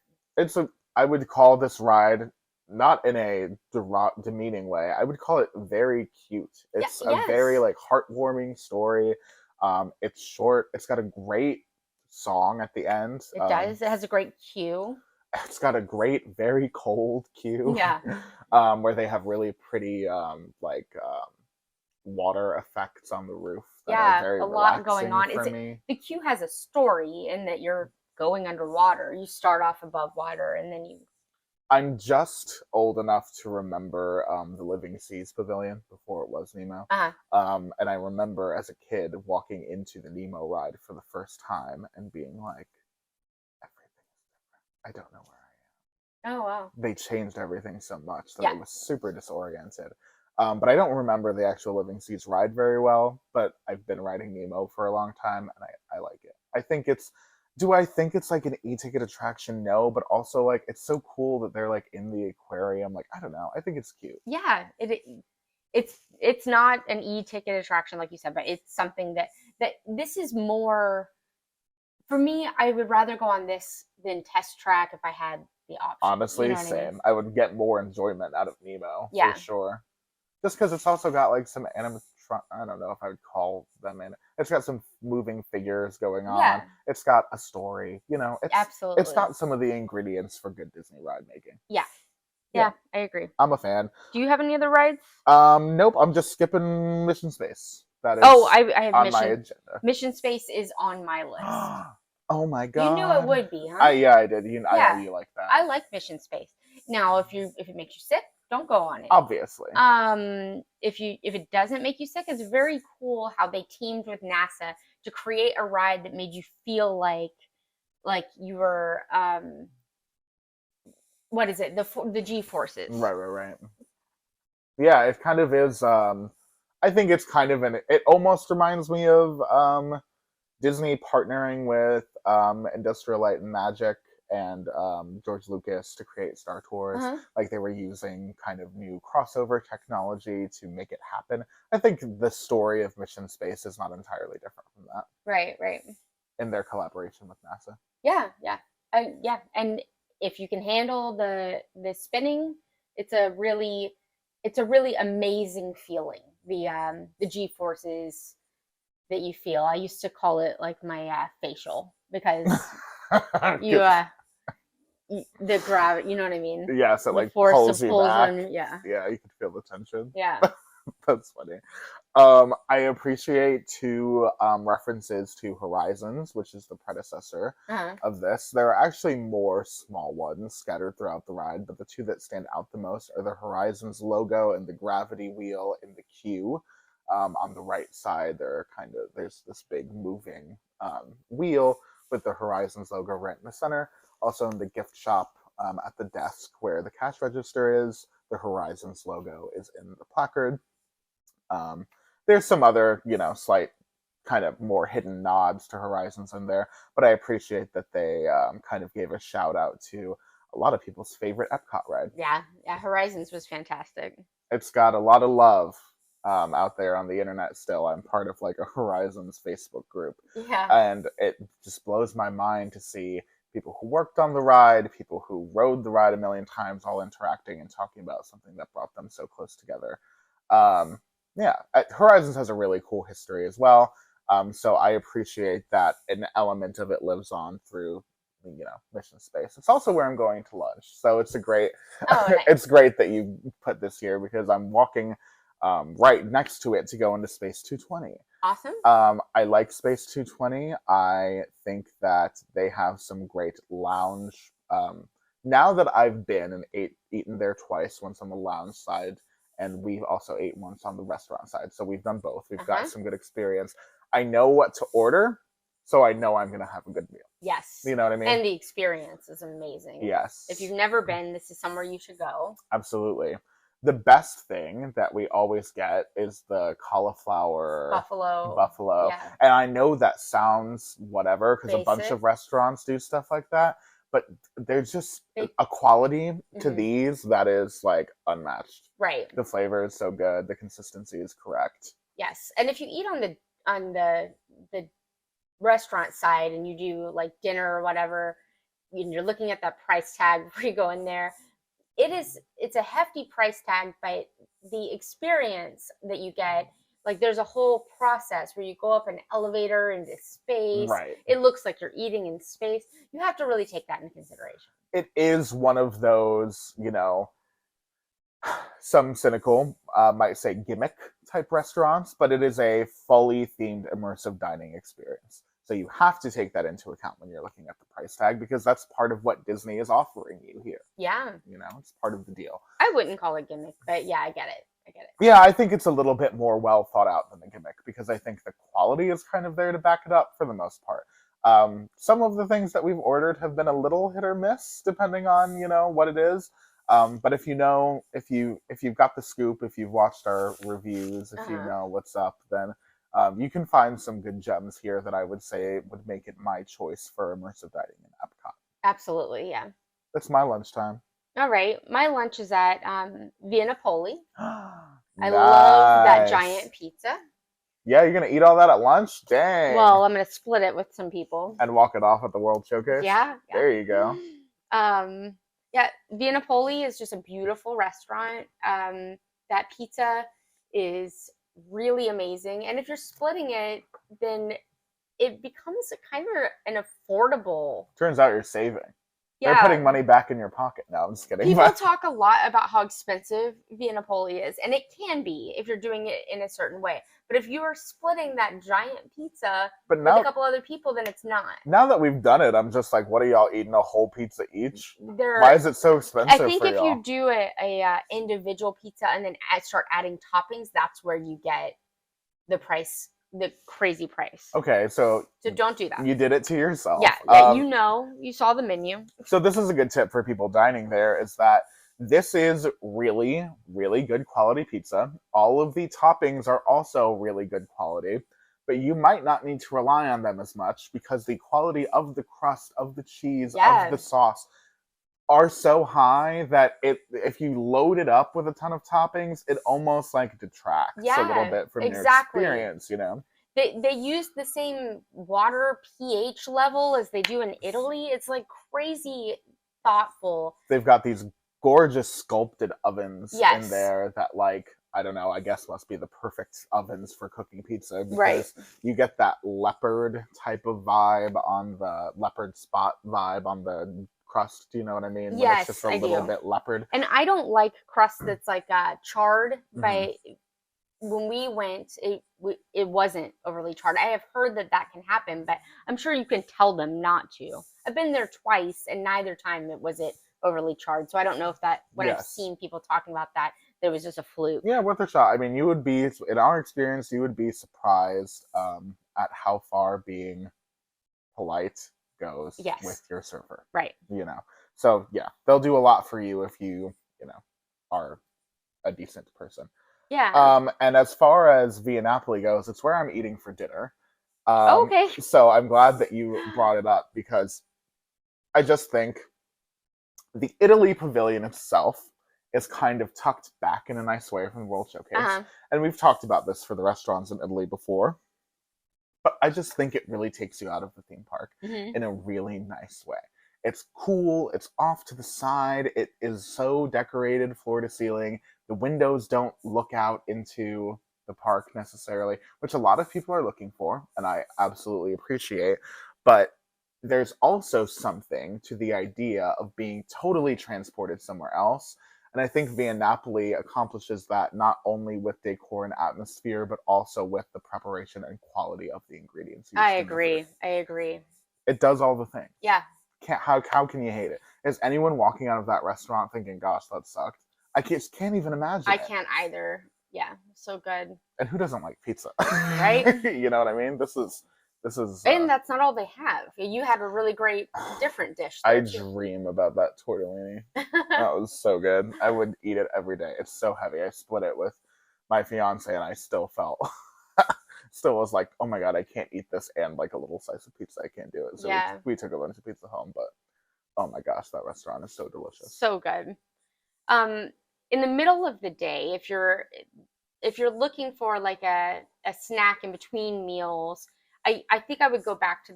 I would call this ride not in a demeaning way. I would call it very cute. It's a very like heartwarming story. It's short. It's got a great song at the end. It does. It has a great queue. It's got a great, very cold queue. Yeah. Where they have really pretty water effects on the roof. Yeah, a lot going on. The queue has a story in that you're going underwater. You start off above water and then you. I'm just old enough to remember the Living Seas Pavilion before it was Nemo. And I remember as a kid walking into the Nemo ride for the first time and being like, everything is different. I don't know where I am. Oh, wow. They changed everything so much that it was super disoriented. But I don't remember the actual Living Seas ride very well, but I've been riding Nemo for a long time, and I like it. Do I think it's like an e-ticket attraction? No, but also like it's so cool that they're like in the aquarium. Like, I don't know. I think it's cute. Yeah, it's not an e-ticket attraction like you said, but it's something that this is more for me. I would rather go on this than Test Track if I had the option. Honestly, same. I mean? I would get more enjoyment out of Nemo for sure. Just because it's also got like some I don't know if I would call them it's got some moving figures going on. Yeah. It's got a story, you know. Absolutely. It's got some of the ingredients for good Disney ride making. Yeah. Yeah, I agree. I'm a fan. Do you have any other rides? Nope. I'm just skipping Mission Space. That is I have on my agenda. Mission Space is on my list. Oh my god! You knew it would be, huh? Yeah, I did. I Yeah. know you like that. I like Mission Space. Now, if it makes you sick, don't go on it. Obviously. If it doesn't make you sick, it's very cool how they teamed with NASA to create a ride that made you feel like you were what is it? The G forces. Right. Yeah, it kind of is. I think it's kind of it almost reminds me of Disney partnering with Industrial Light and Magic and George Lucas to create Star Tours. Like they were using kind of new crossover technology to make it happen. I think the story of Mission Space is not entirely different from that. Right. In their collaboration with NASA. Yeah. Yeah. And if you can handle the spinning, it's a really amazing feeling. The G forces that you feel. I used to call it like my facial because the gravity, you know what I mean? Yeah, so the like force pulls you back. Yeah, you can feel the tension. Yeah. That's funny. I appreciate two references to Horizons, which is the predecessor of this. There are actually more small ones scattered throughout the ride, but the two that stand out the most are the Horizons logo and the gravity wheel in the queue. On the right side, there's this big moving wheel with the Horizons logo right in the center. Also in the gift shop at the desk where the cash register is, the Horizons logo is in the placard. There's some other, slight kind of more hidden nods to Horizons in there, but I appreciate that they kind of gave a shout out to a lot of people's favorite Epcot ride. Yeah, Horizons was fantastic. It's got a lot of love out there on the internet still. I'm part of like a Horizons Facebook group. Yeah. And it just blows my mind to see people who worked on the ride, people who rode the ride a million times, all interacting and talking about something that brought them so close together. Horizons has a really cool history as well. So I appreciate that an element of it lives on through, Mission Space. It's also where I'm going to lunch. So it's nice. It's great that you put this here because I'm walking right next to it to go into Space 220. Awesome. I like Space 220. I think that they have some great lounge. Now that I've been and eaten there twice, once on the lounge side, and we've also ate once on the restaurant side. So we've done both. We've got some good experience. I know what to order, so I know I'm going to have a good meal. Yes. You know what I mean? And the experience is amazing. Yes. If you've never been, this is somewhere you should go. Absolutely. The best thing that we always get is the cauliflower buffalo. Yeah. And I know that sounds whatever because a bunch of restaurants do stuff like that, but there's just a quality to these that is like unmatched. Right. The flavor is so good. The consistency is correct. Yes. And if you eat on the restaurant side and you do like dinner or whatever, and you're looking at that price tag before you go in there, it's a hefty price tag, but the experience that you get, like there's a whole process where you go up an elevator into space. Right. It looks like you're eating in space. You have to really take that into consideration. It is one of those, some cynical might say gimmick type restaurants, but it is a fully themed immersive dining experience. So you have to take that into account when you're looking at the price tag because that's part of what Disney is offering you here. Yeah. It's part of the deal. I wouldn't call it gimmick, but yeah, I get it. Yeah, I think it's a little bit more well thought out than a gimmick because I think the quality is kind of there to back it up for the most part. Some of the things that we've ordered have been a little hit or miss depending on, what it is. But if you've got the scoop, if you've watched our reviews, if you know what's up, then you can find some good gems here that I would say would make it my choice for immersive dining in Epcot. Absolutely, yeah. That's my lunchtime. All right. My lunch is at Via Napoli. I love that giant pizza. Yeah, you're going to eat all that at lunch? Dang. Well, I'm going to split it with some people. And walk it off at the World Showcase? Yeah. There you go. Yeah, Via Napoli is just a beautiful restaurant. That pizza is really amazing. And if you're splitting it, then it becomes a kind of an affordable. Turns out you're saving. They're Yeah. putting money back in your pocket. No, I'm just kidding. People talk a lot about how expensive Via Napoli is, and it can be if you're doing it in a certain way. But if you are splitting that giant pizza But with now, a couple other people, then it's not. now that we've done it, I'm just like, what are y'all eating a whole pizza each? There, Why is it so I expensive think for if y'all? you do a individual pizza and then start adding toppings, that's where you get the price, the crazy price. Okay, so don't do that. you did it to yourself. Yeah, yeah, you saw the menu. So this is a good tip for people dining there, is that this is really, really good quality pizza. All of the toppings are also really good quality, but you might not need to rely on them as much because the quality of the crust, of the cheese, of the sauce are so high that if you load it up with a ton of toppings, it almost like detracts a little bit from your experience, you know? They use the same water pH level as they do in Italy. It's like crazy thoughtful. They've got these gorgeous sculpted ovens in there that, like, I don't know, I guess must be the perfect ovens for cooking pizza, because you get that leopard type of vibe on the leopard spot vibe on the crust. Do you know what I mean? Yes, when it's just a little bit leopard. And I don't like crust that's like charred by. When we went, it wasn't overly charred. I have heard that can happen, but I'm sure you can tell them not to. I've been there twice, and neither time was it overly charred. So I don't know if that, when I've seen people talking about that, it was just a fluke. Yeah, worth a shot. I mean, you would be, in our experience, you would be surprised at how far being polite goes with your server. Right. You know, so yeah, they'll do a lot for you if you are a decent person. Yeah. And as far as Via Napoli goes, it's where I'm eating for dinner. Okay. So I'm glad that you brought it up, because I just think the Italy Pavilion itself is kind of tucked back in a nice way from the World Showcase. And we've talked about this for the restaurants in Italy before. But I just think it really takes you out of the theme park in a really nice way. It's cool. It's off to the side. It is so decorated floor to ceiling. The windows don't look out into the park necessarily, which a lot of people are looking for, and I absolutely appreciate. But there's also something to the idea of being totally transported somewhere else. And I think Via Napoli accomplishes that not only with decor and atmosphere, but also with the preparation and quality of the ingredients. I agree. It does all the things. Yeah. How can you hate it? Is anyone walking out of that restaurant thinking, gosh, that sucked? I can't even imagine I can't either. Yeah, so good. And who doesn't like pizza? Right? You know what I mean? This is and that's not all they have. You had a really great different dish there, I dream about that tortellini. That was so good. I would eat it every day. It's so heavy. I split it with my fiance, and I still was like, oh my god, I can't eat this and like a little slice of pizza. I can't do it. So we took a bunch of pizza home, but oh my gosh, that restaurant is so delicious. So good. In the middle of the day, if you're looking for like a snack in between meals, I think I would go back to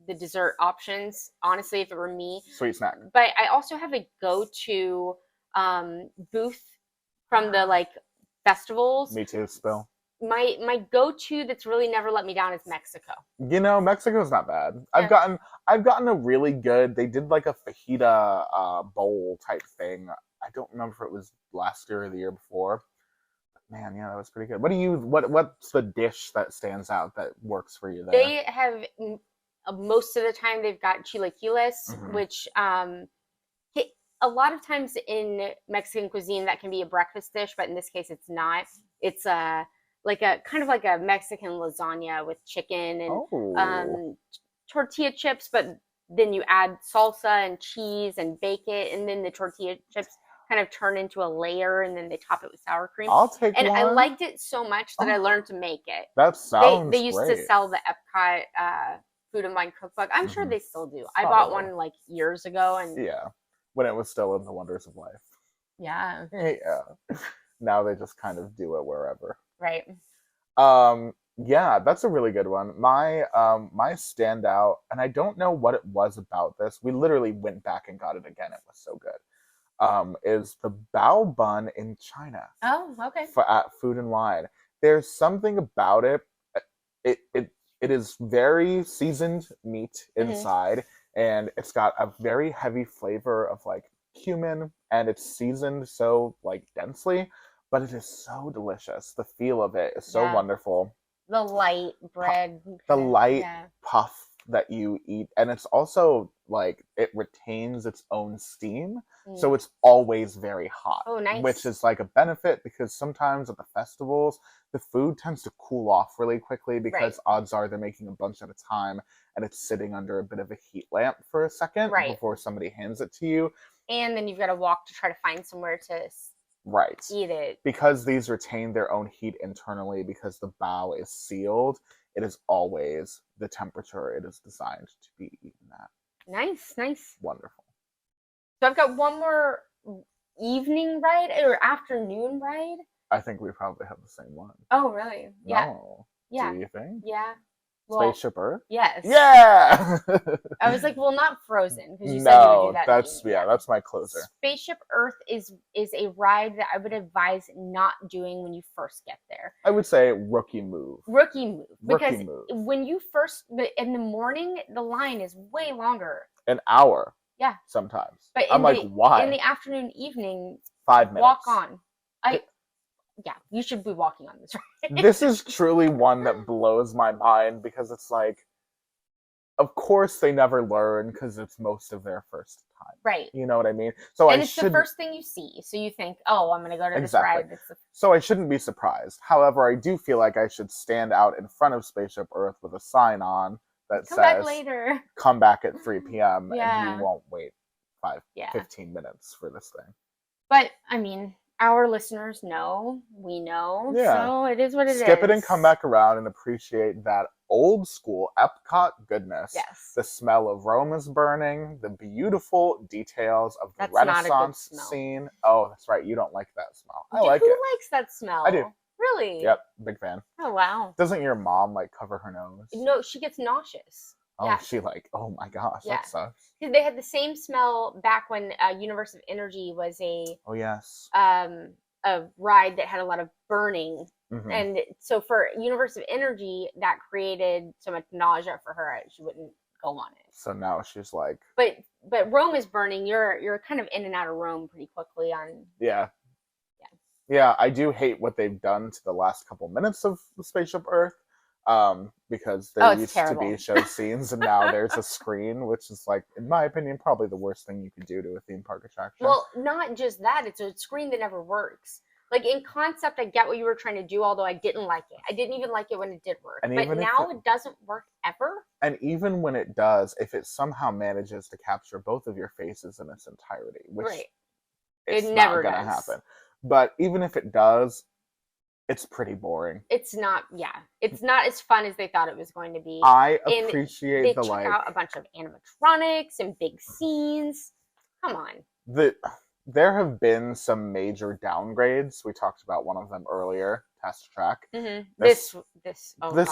the dessert options, honestly, if it were me. Sweet snack. But I also have a go-to booth from the like festivals. Me too, Spill. My go-to that's really never let me down is Mexico. You know, Mexico's not bad. Yeah. I've gotten a really good, they did like a fajita bowl type thing. I don't remember if it was last year or the year before. Man, yeah, that was pretty good. What's the dish that stands out that works for you there? They have, most of the time they've got chilaquiles, which a lot of times in Mexican cuisine that can be a breakfast dish, but in this case it's not. It's kind of like a Mexican lasagna with chicken and tortilla chips, but then you add salsa and cheese and bake it, and then the tortilla chips kind of turn into a layer, and then they top it with sour cream. I'll take one. And I liked it so much that I learned to make it. That sounds They used to sell the EPCOT Food and Wine Cookbook. I'm sure they still do. I bought one like years ago, and yeah, when it was still in the wonders of life. Yeah. Yeah. Now they just kind of do it wherever. Right. Yeah, that's a really good one. My standout, and I don't know what it was about this. We literally went back and got it again. It was so good. Is the bao bun in China. Oh, okay. At Food and Wine. There's something about it. It is very seasoned meat inside. and it's got a very heavy flavor of like cumin, and it's seasoned so like densely, but it is so delicious. The feel of it is so Yeah. wonderful. The light bread. The kinda- light Yeah. puff that you eat, and it's also like it retains its own steam, so Mm. it's always very hot. Oh, nice. Which is like a benefit, because sometimes at the festivals the food tends to cool off really quickly, because odds are they're making a bunch at a time and it's sitting under a bit of a heat lamp for a second Right. before somebody hands it to you. And then you've got to walk to try to find somewhere to Right. eat it. Because these retain their own heat internally, because the bow is sealed, it is always the temperature it is designed to be eaten at. Nice, nice. Wonderful. So I've got one more evening ride or afternoon ride. I think we probably have the same one. Oh, really? Yeah. No. Yeah. Do you think? Yeah. Well, Spaceship Earth? yes. Yeah! I was like, well, not Frozen, because you said you would do that. That's my closer. Spaceship Earth is a ride that I would advise not doing when you first get there. I would say rookie move. Because when you first, in the morning, the line is way longer. An hour. Yeah. Sometimes. But I'm like, why? In the afternoon, evening, 5 minutes. Walk on. Yeah, you should be walking on this ride. This is truly one that blows my mind, because it's like, of course they never learn, because it's most of their first time. Right. You know what I mean? And it's the first thing you see. So you think, oh, I'm going to go to this ride. So I shouldn't be surprised. However, I do feel like I should stand out in front of Spaceship Earth with a sign on that says, back later. Come back at 3 p.m. Yeah. And you won't wait 15 minutes for this thing. But, I mean, our listeners know, we know, so it is what it is. Skip it and come back around and appreciate that old school EPCOT goodness. Yes. The smell of Rome is burning, the beautiful details of the Renaissance scene. Oh, that's right, you don't like that smell. I like it. Who likes that smell? I do. Really? Yep, big fan. Oh, wow. Doesn't your mom like cover her nose? No, she gets nauseous. Oh, yeah. She like, oh my gosh, that sucks. They had the same smell back when Universe of Energy was a ride that had a lot of burning. Mm-hmm. And so for Universe of Energy, that created so much nausea for her, she wouldn't go on it. So now she's like, but Rome is burning. You're kind of in and out of Rome pretty quickly on. Yeah, I do hate what they've done to the last couple minutes of Spaceship Earth. Because there used to be show scenes, and now there's a screen, which is like, in my opinion, probably the worst thing you could do to a theme park attraction. Well, not just that, it's a screen that never works. Like, in concept, I get what you were trying to do, although I didn't like it. I didn't even like it when it did work. But now it doesn't work ever. And even when it does, if it somehow manages to capture both of your faces in its entirety, which it's never going to happen. But even if it does, it's pretty boring. It's not as fun as they thought it was going to be. I appreciate they check out a bunch of animatronics and big scenes. Come on. There have been some major downgrades. We talked about one of them earlier, Test Track. Mm-hmm. This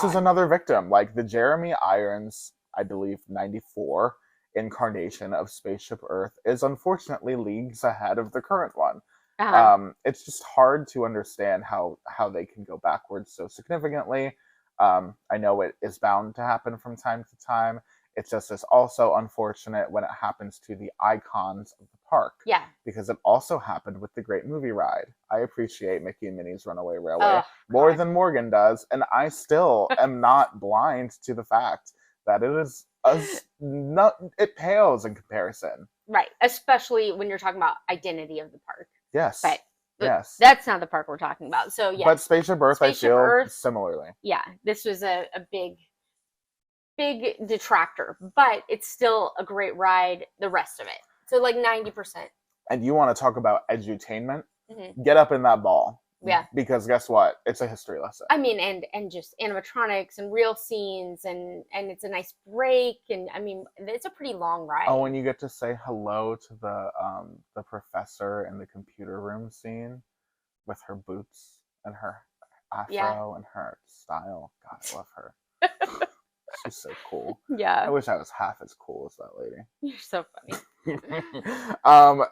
is another victim. Like the Jeremy Irons, I believe, 94 incarnation of Spaceship Earth is unfortunately leagues ahead of the current one. Uh-huh. It's just hard to understand how they can go backwards so significantly. I know it is bound to happen from time to time. It's just as also unfortunate when it happens to the icons of the park. Yeah. Because it also happened with the Great Movie Ride. I appreciate Mickey and Minnie's Runaway Railway more than Morgan does, and I still am not blind to the fact that it pales in comparison. Right, especially when you're talking about identity of the park. Yes. But yes. That's not the park we're talking about. So yeah. But Spaceship Earth, I feel similarly. Yeah, this was a big detractor, but it's still a great ride. The rest of it, so like 90%. And you want to talk about edutainment? Mm-hmm. Get up in that ball. Yeah. Because guess what? It's a history lesson. I mean, and just animatronics and real scenes, and it's a nice break, and I mean, it's a pretty long ride. Oh, and you get to say hello to the professor in the computer room scene with her boots and her afro and her style. God, I love her. She's so cool. Yeah. I wish I was half as cool as that lady. You're so funny.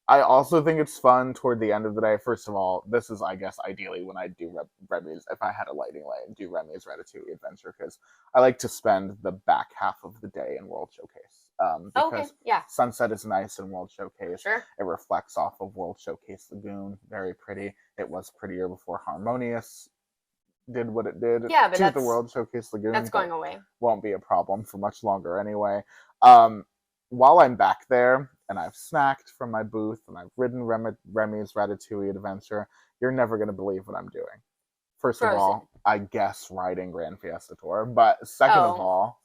I also think it's fun toward the end of the day. First of all, this is, I guess, ideally when I do Remy's, if I had a lighting lane, do Remy's Ratatouille Adventure, because I like to spend the back half of the day in World Showcase. Because yeah. sunset is nice in World Showcase. Sure. It reflects off of World Showcase Lagoon. Very pretty. It was prettier before Harmonious did what it did to the World Showcase Lagoon. That's going away. Won't be a problem for much longer anyway. While I'm back there and I've snacked from my booth and I've ridden Remy's Ratatouille Adventure, you're never going to believe what I'm doing. First of all, I guess riding Grand Fiesta Tour. But second of all,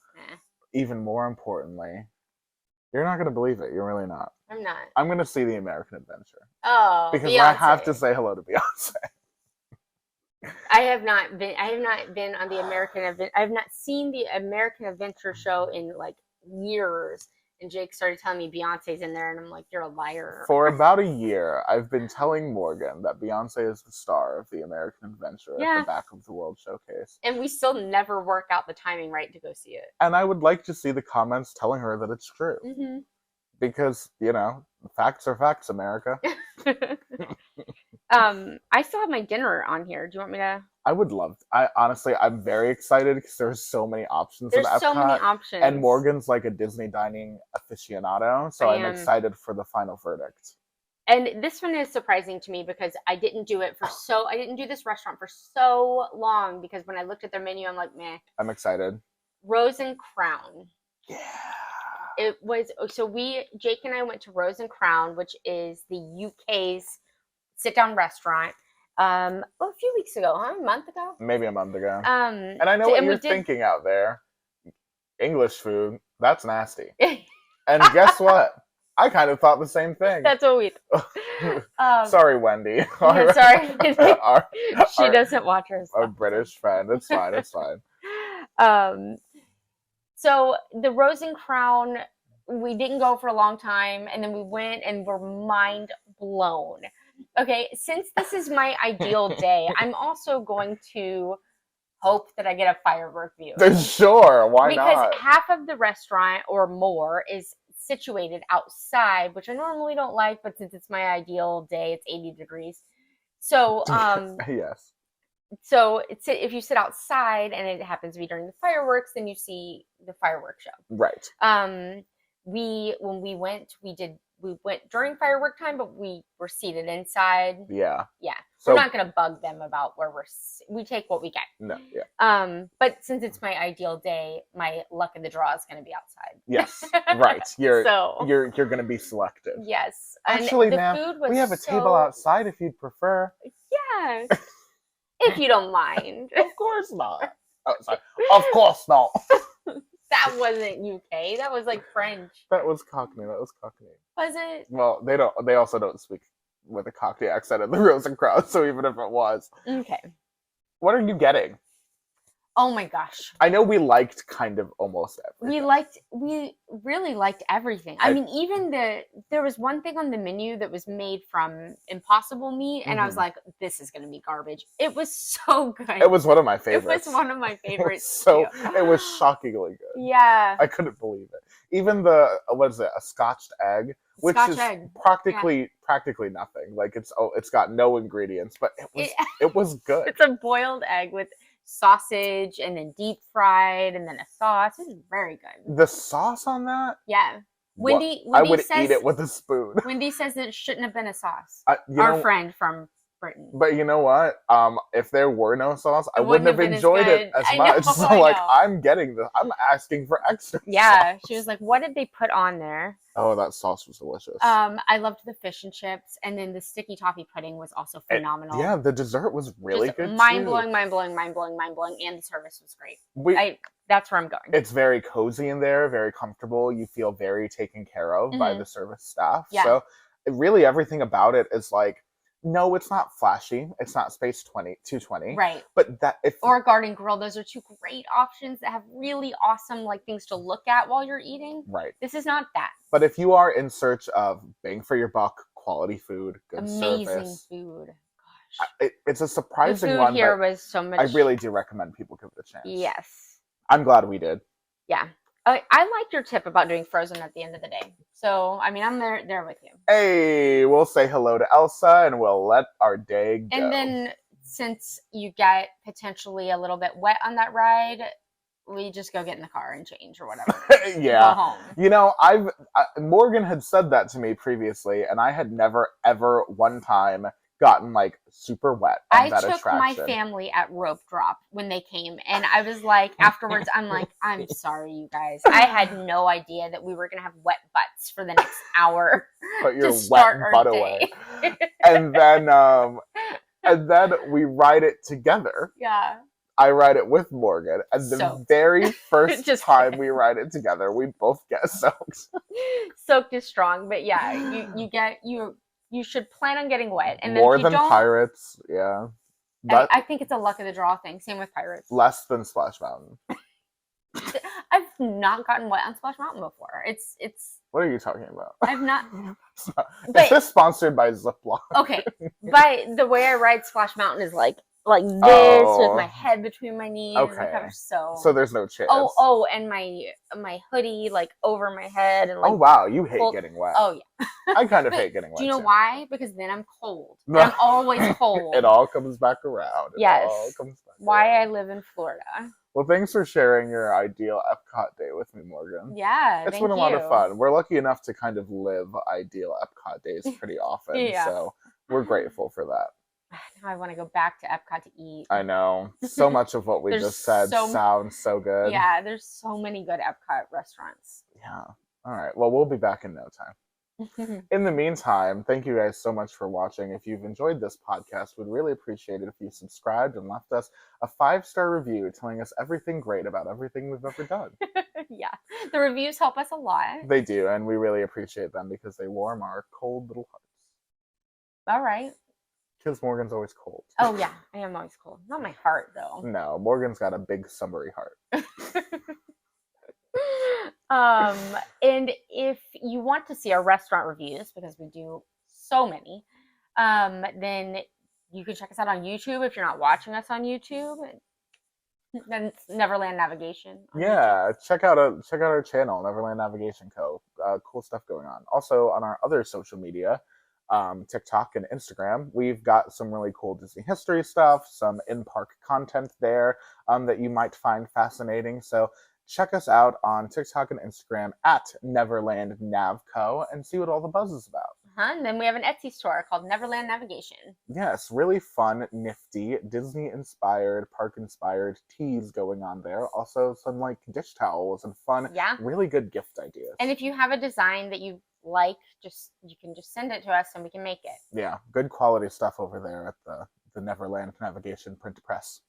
even more importantly, you're not going to believe it. You're really not. I'm not. I'm going to see the American Adventure. Oh, because Beyonce. I have to say hello to Beyonce. I have not been on the American. I have not seen the American Adventure show in like years. And Jake started telling me Beyonce's in there, and I'm like, "You're a liar." For about a year, I've been telling Morgan that Beyonce is the star of the American Adventure at the back of the World Showcase, and we still never work out the timing right to go see it. And I would like to see the comments telling her that it's true, because facts are facts, America. I still have my dinner on here. Do you want me to? I would love. I'm very excited because there's so many options. There's at Epcot, so many options, and Morgan's like a Disney dining aficionado, so I'm excited for the final verdict. And this one is surprising to me because I didn't do this restaurant for so long because when I looked at their menu, I'm like, meh. I'm excited. Rose and Crown. Yeah. It was Jake and I went to Rose and Crown, which is the UK's sit-down restaurant. A few weeks ago, a month ago? Maybe a month ago. And I know what you're thinking out there. English food, that's nasty. And guess what? I kind of thought the same thing. That's what we thought. Sorry, Wendy. Sorry. She doesn't watch her stuff. Our British friend. It's fine. It's fine. So the Rose and Crown, we didn't go for a long time, and then we went and were mind blown. Okay, since this is my ideal day, I'm also going to hope that I get a firework view. Sure, why not? Because half of the restaurant or more is situated outside, which I normally don't like, but since it's my ideal day, it's 80 degrees. So, yes. So if you sit outside and it happens to be during the fireworks, then you see the fireworks show. Right. When we went, we went during firework time, but we were seated inside. Yeah. Yeah. So, we're not going to bug them about where we take what we get. No, yeah. But since it's my ideal day, my luck of the draw is going to be outside. Yes. Right. You're going to be selective. Yes. Actually, ma'am, we have a table outside if you'd prefer. Yeah. If you don't mind. Of course not. Oh, sorry. Of course not. That wasn't UK. That was like French. That was Cockney. Was it? Well, they also don't speak with a Cockney accent in the Rose and Crown, so even if it was. Okay. What are you getting? Oh my gosh. I know we liked kind of almost everything. We really liked everything. I mean, even there was one thing on the menu that was made from impossible meat, and I was like, this is going to be garbage. It was so good. It was one of my favorites. It was one of my favorites. It was shockingly good. Yeah. I couldn't believe it. Even a scotched egg, which is practically nothing. Like it's got no ingredients, but it was good. It's a boiled egg with sausage and then deep fried and then a sauce. It was very good. The sauce on that? Yeah. Wendy I would eat it with a spoon. Wendy says that it shouldn't have been a sauce. Our friend from Britain. But you know what? If there were no sauce, I wouldn't have enjoyed it as much. So I'm getting this. I'm asking for extra sauce. She was like, what did they put on there? Oh, that sauce was delicious. I loved the fish and chips, and then the sticky toffee pudding was also phenomenal. Yeah, the dessert was really good mind blowing, and the service was great. That's where I'm going. It's very cozy in there, very comfortable. You feel very taken care of by the service staff. Yeah. So really everything about it is like, no, it's not flashy. It's not Space 220. Right. But or Garden Grill, those are two great options that have really awesome things to look at while you're eating. Right. This is not that. But if you are in search of bang for your buck, quality food, good amazing service, food. Gosh. It's a surprising the food one. Here was so much. I really do recommend people give it a chance. Yes. I'm glad we did. Yeah. I liked your tip about doing Frozen at the end of the day. So, I mean, I'm there with you. Hey, we'll say hello to Elsa and we'll let our day go. And then, since you get potentially a little bit wet on that ride, we just go get in the car and change or whatever. Yeah. Go home. You know, Morgan had said that to me previously, and I had never, ever one time gotten like super wet on that attraction. I took my family at rope drop when they came, and I was like, afterwards, I'm like, I'm sorry, you guys. I had no idea that we were gonna have wet butts for the next hour. Put your wet butt away. And then we ride it together. Yeah. I ride it with Morgan, and the very first time we ride it together, we both get soaked. Soaked is strong, but yeah, you should plan on getting wet. And then more than Pirates, yeah. I think it's a luck of the draw thing. Same with Pirates. Less than Splash Mountain. I've not gotten wet on Splash Mountain before. It's. What are you talking about? I've not. Is this sponsored by Ziploc? Okay, but the way I ride Splash Mountain is like this with my head between my knees. Okay. So there's no chance. Oh, and my hoodie like over my head and like. Oh wow, you hate getting wet. Oh yeah. I kind of hate getting wet. Do you know too. why? Because then I'm cold. I'm always cold. It all comes back around. Yes. Why I live in Florida. Well, thanks for sharing your ideal EPCOT day with me, Morgan. Yeah, it's been a lot of fun. We're lucky enough to kind of live ideal EPCOT days pretty often, so we're grateful for that. Now I want to go back to EPCOT to eat. I know. So much of what we just said sounds so good. Yeah, there's so many good EPCOT restaurants. Yeah. All right. Well, we'll be back in no time. In the meantime, thank you guys so much for watching. If you've enjoyed this podcast, we'd really appreciate it if you subscribed and left us a 5-star review telling us everything great about everything we've ever done. Yeah, the reviews help us a lot. They do, and we really appreciate them because they warm our cold little hearts. All right. Because Morgan's always cold. Oh, yeah, I am always cold. Not my heart, though. No, Morgan's got a big summery heart. And if you want to see our restaurant reviews, because we do so many, then you can check us out on YouTube. If you're not watching us on YouTube, then it's Neverland Navigation. Yeah, check out our channel, Neverland Navigation Co. Cool stuff going on. Also on our other social media, TikTok and Instagram, we've got some really cool Disney history stuff, some in-park content there that you might find fascinating. So check us out on TikTok and Instagram at Neverland Navco and see what all the buzz is about. And then we have an Etsy store called Neverland Navigation. Yes, really fun, nifty, Disney-inspired, park-inspired teas going on there. Also some like dish towels and fun, really good gift ideas. And if you have a design that you like, you can just send it to us and we can make it. Yeah, good quality stuff over there at the Neverland Navigation print press.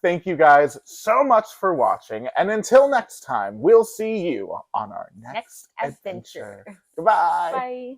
Thank you guys so much for watching, and until next time, we'll see you on our next adventure. Goodbye. Bye.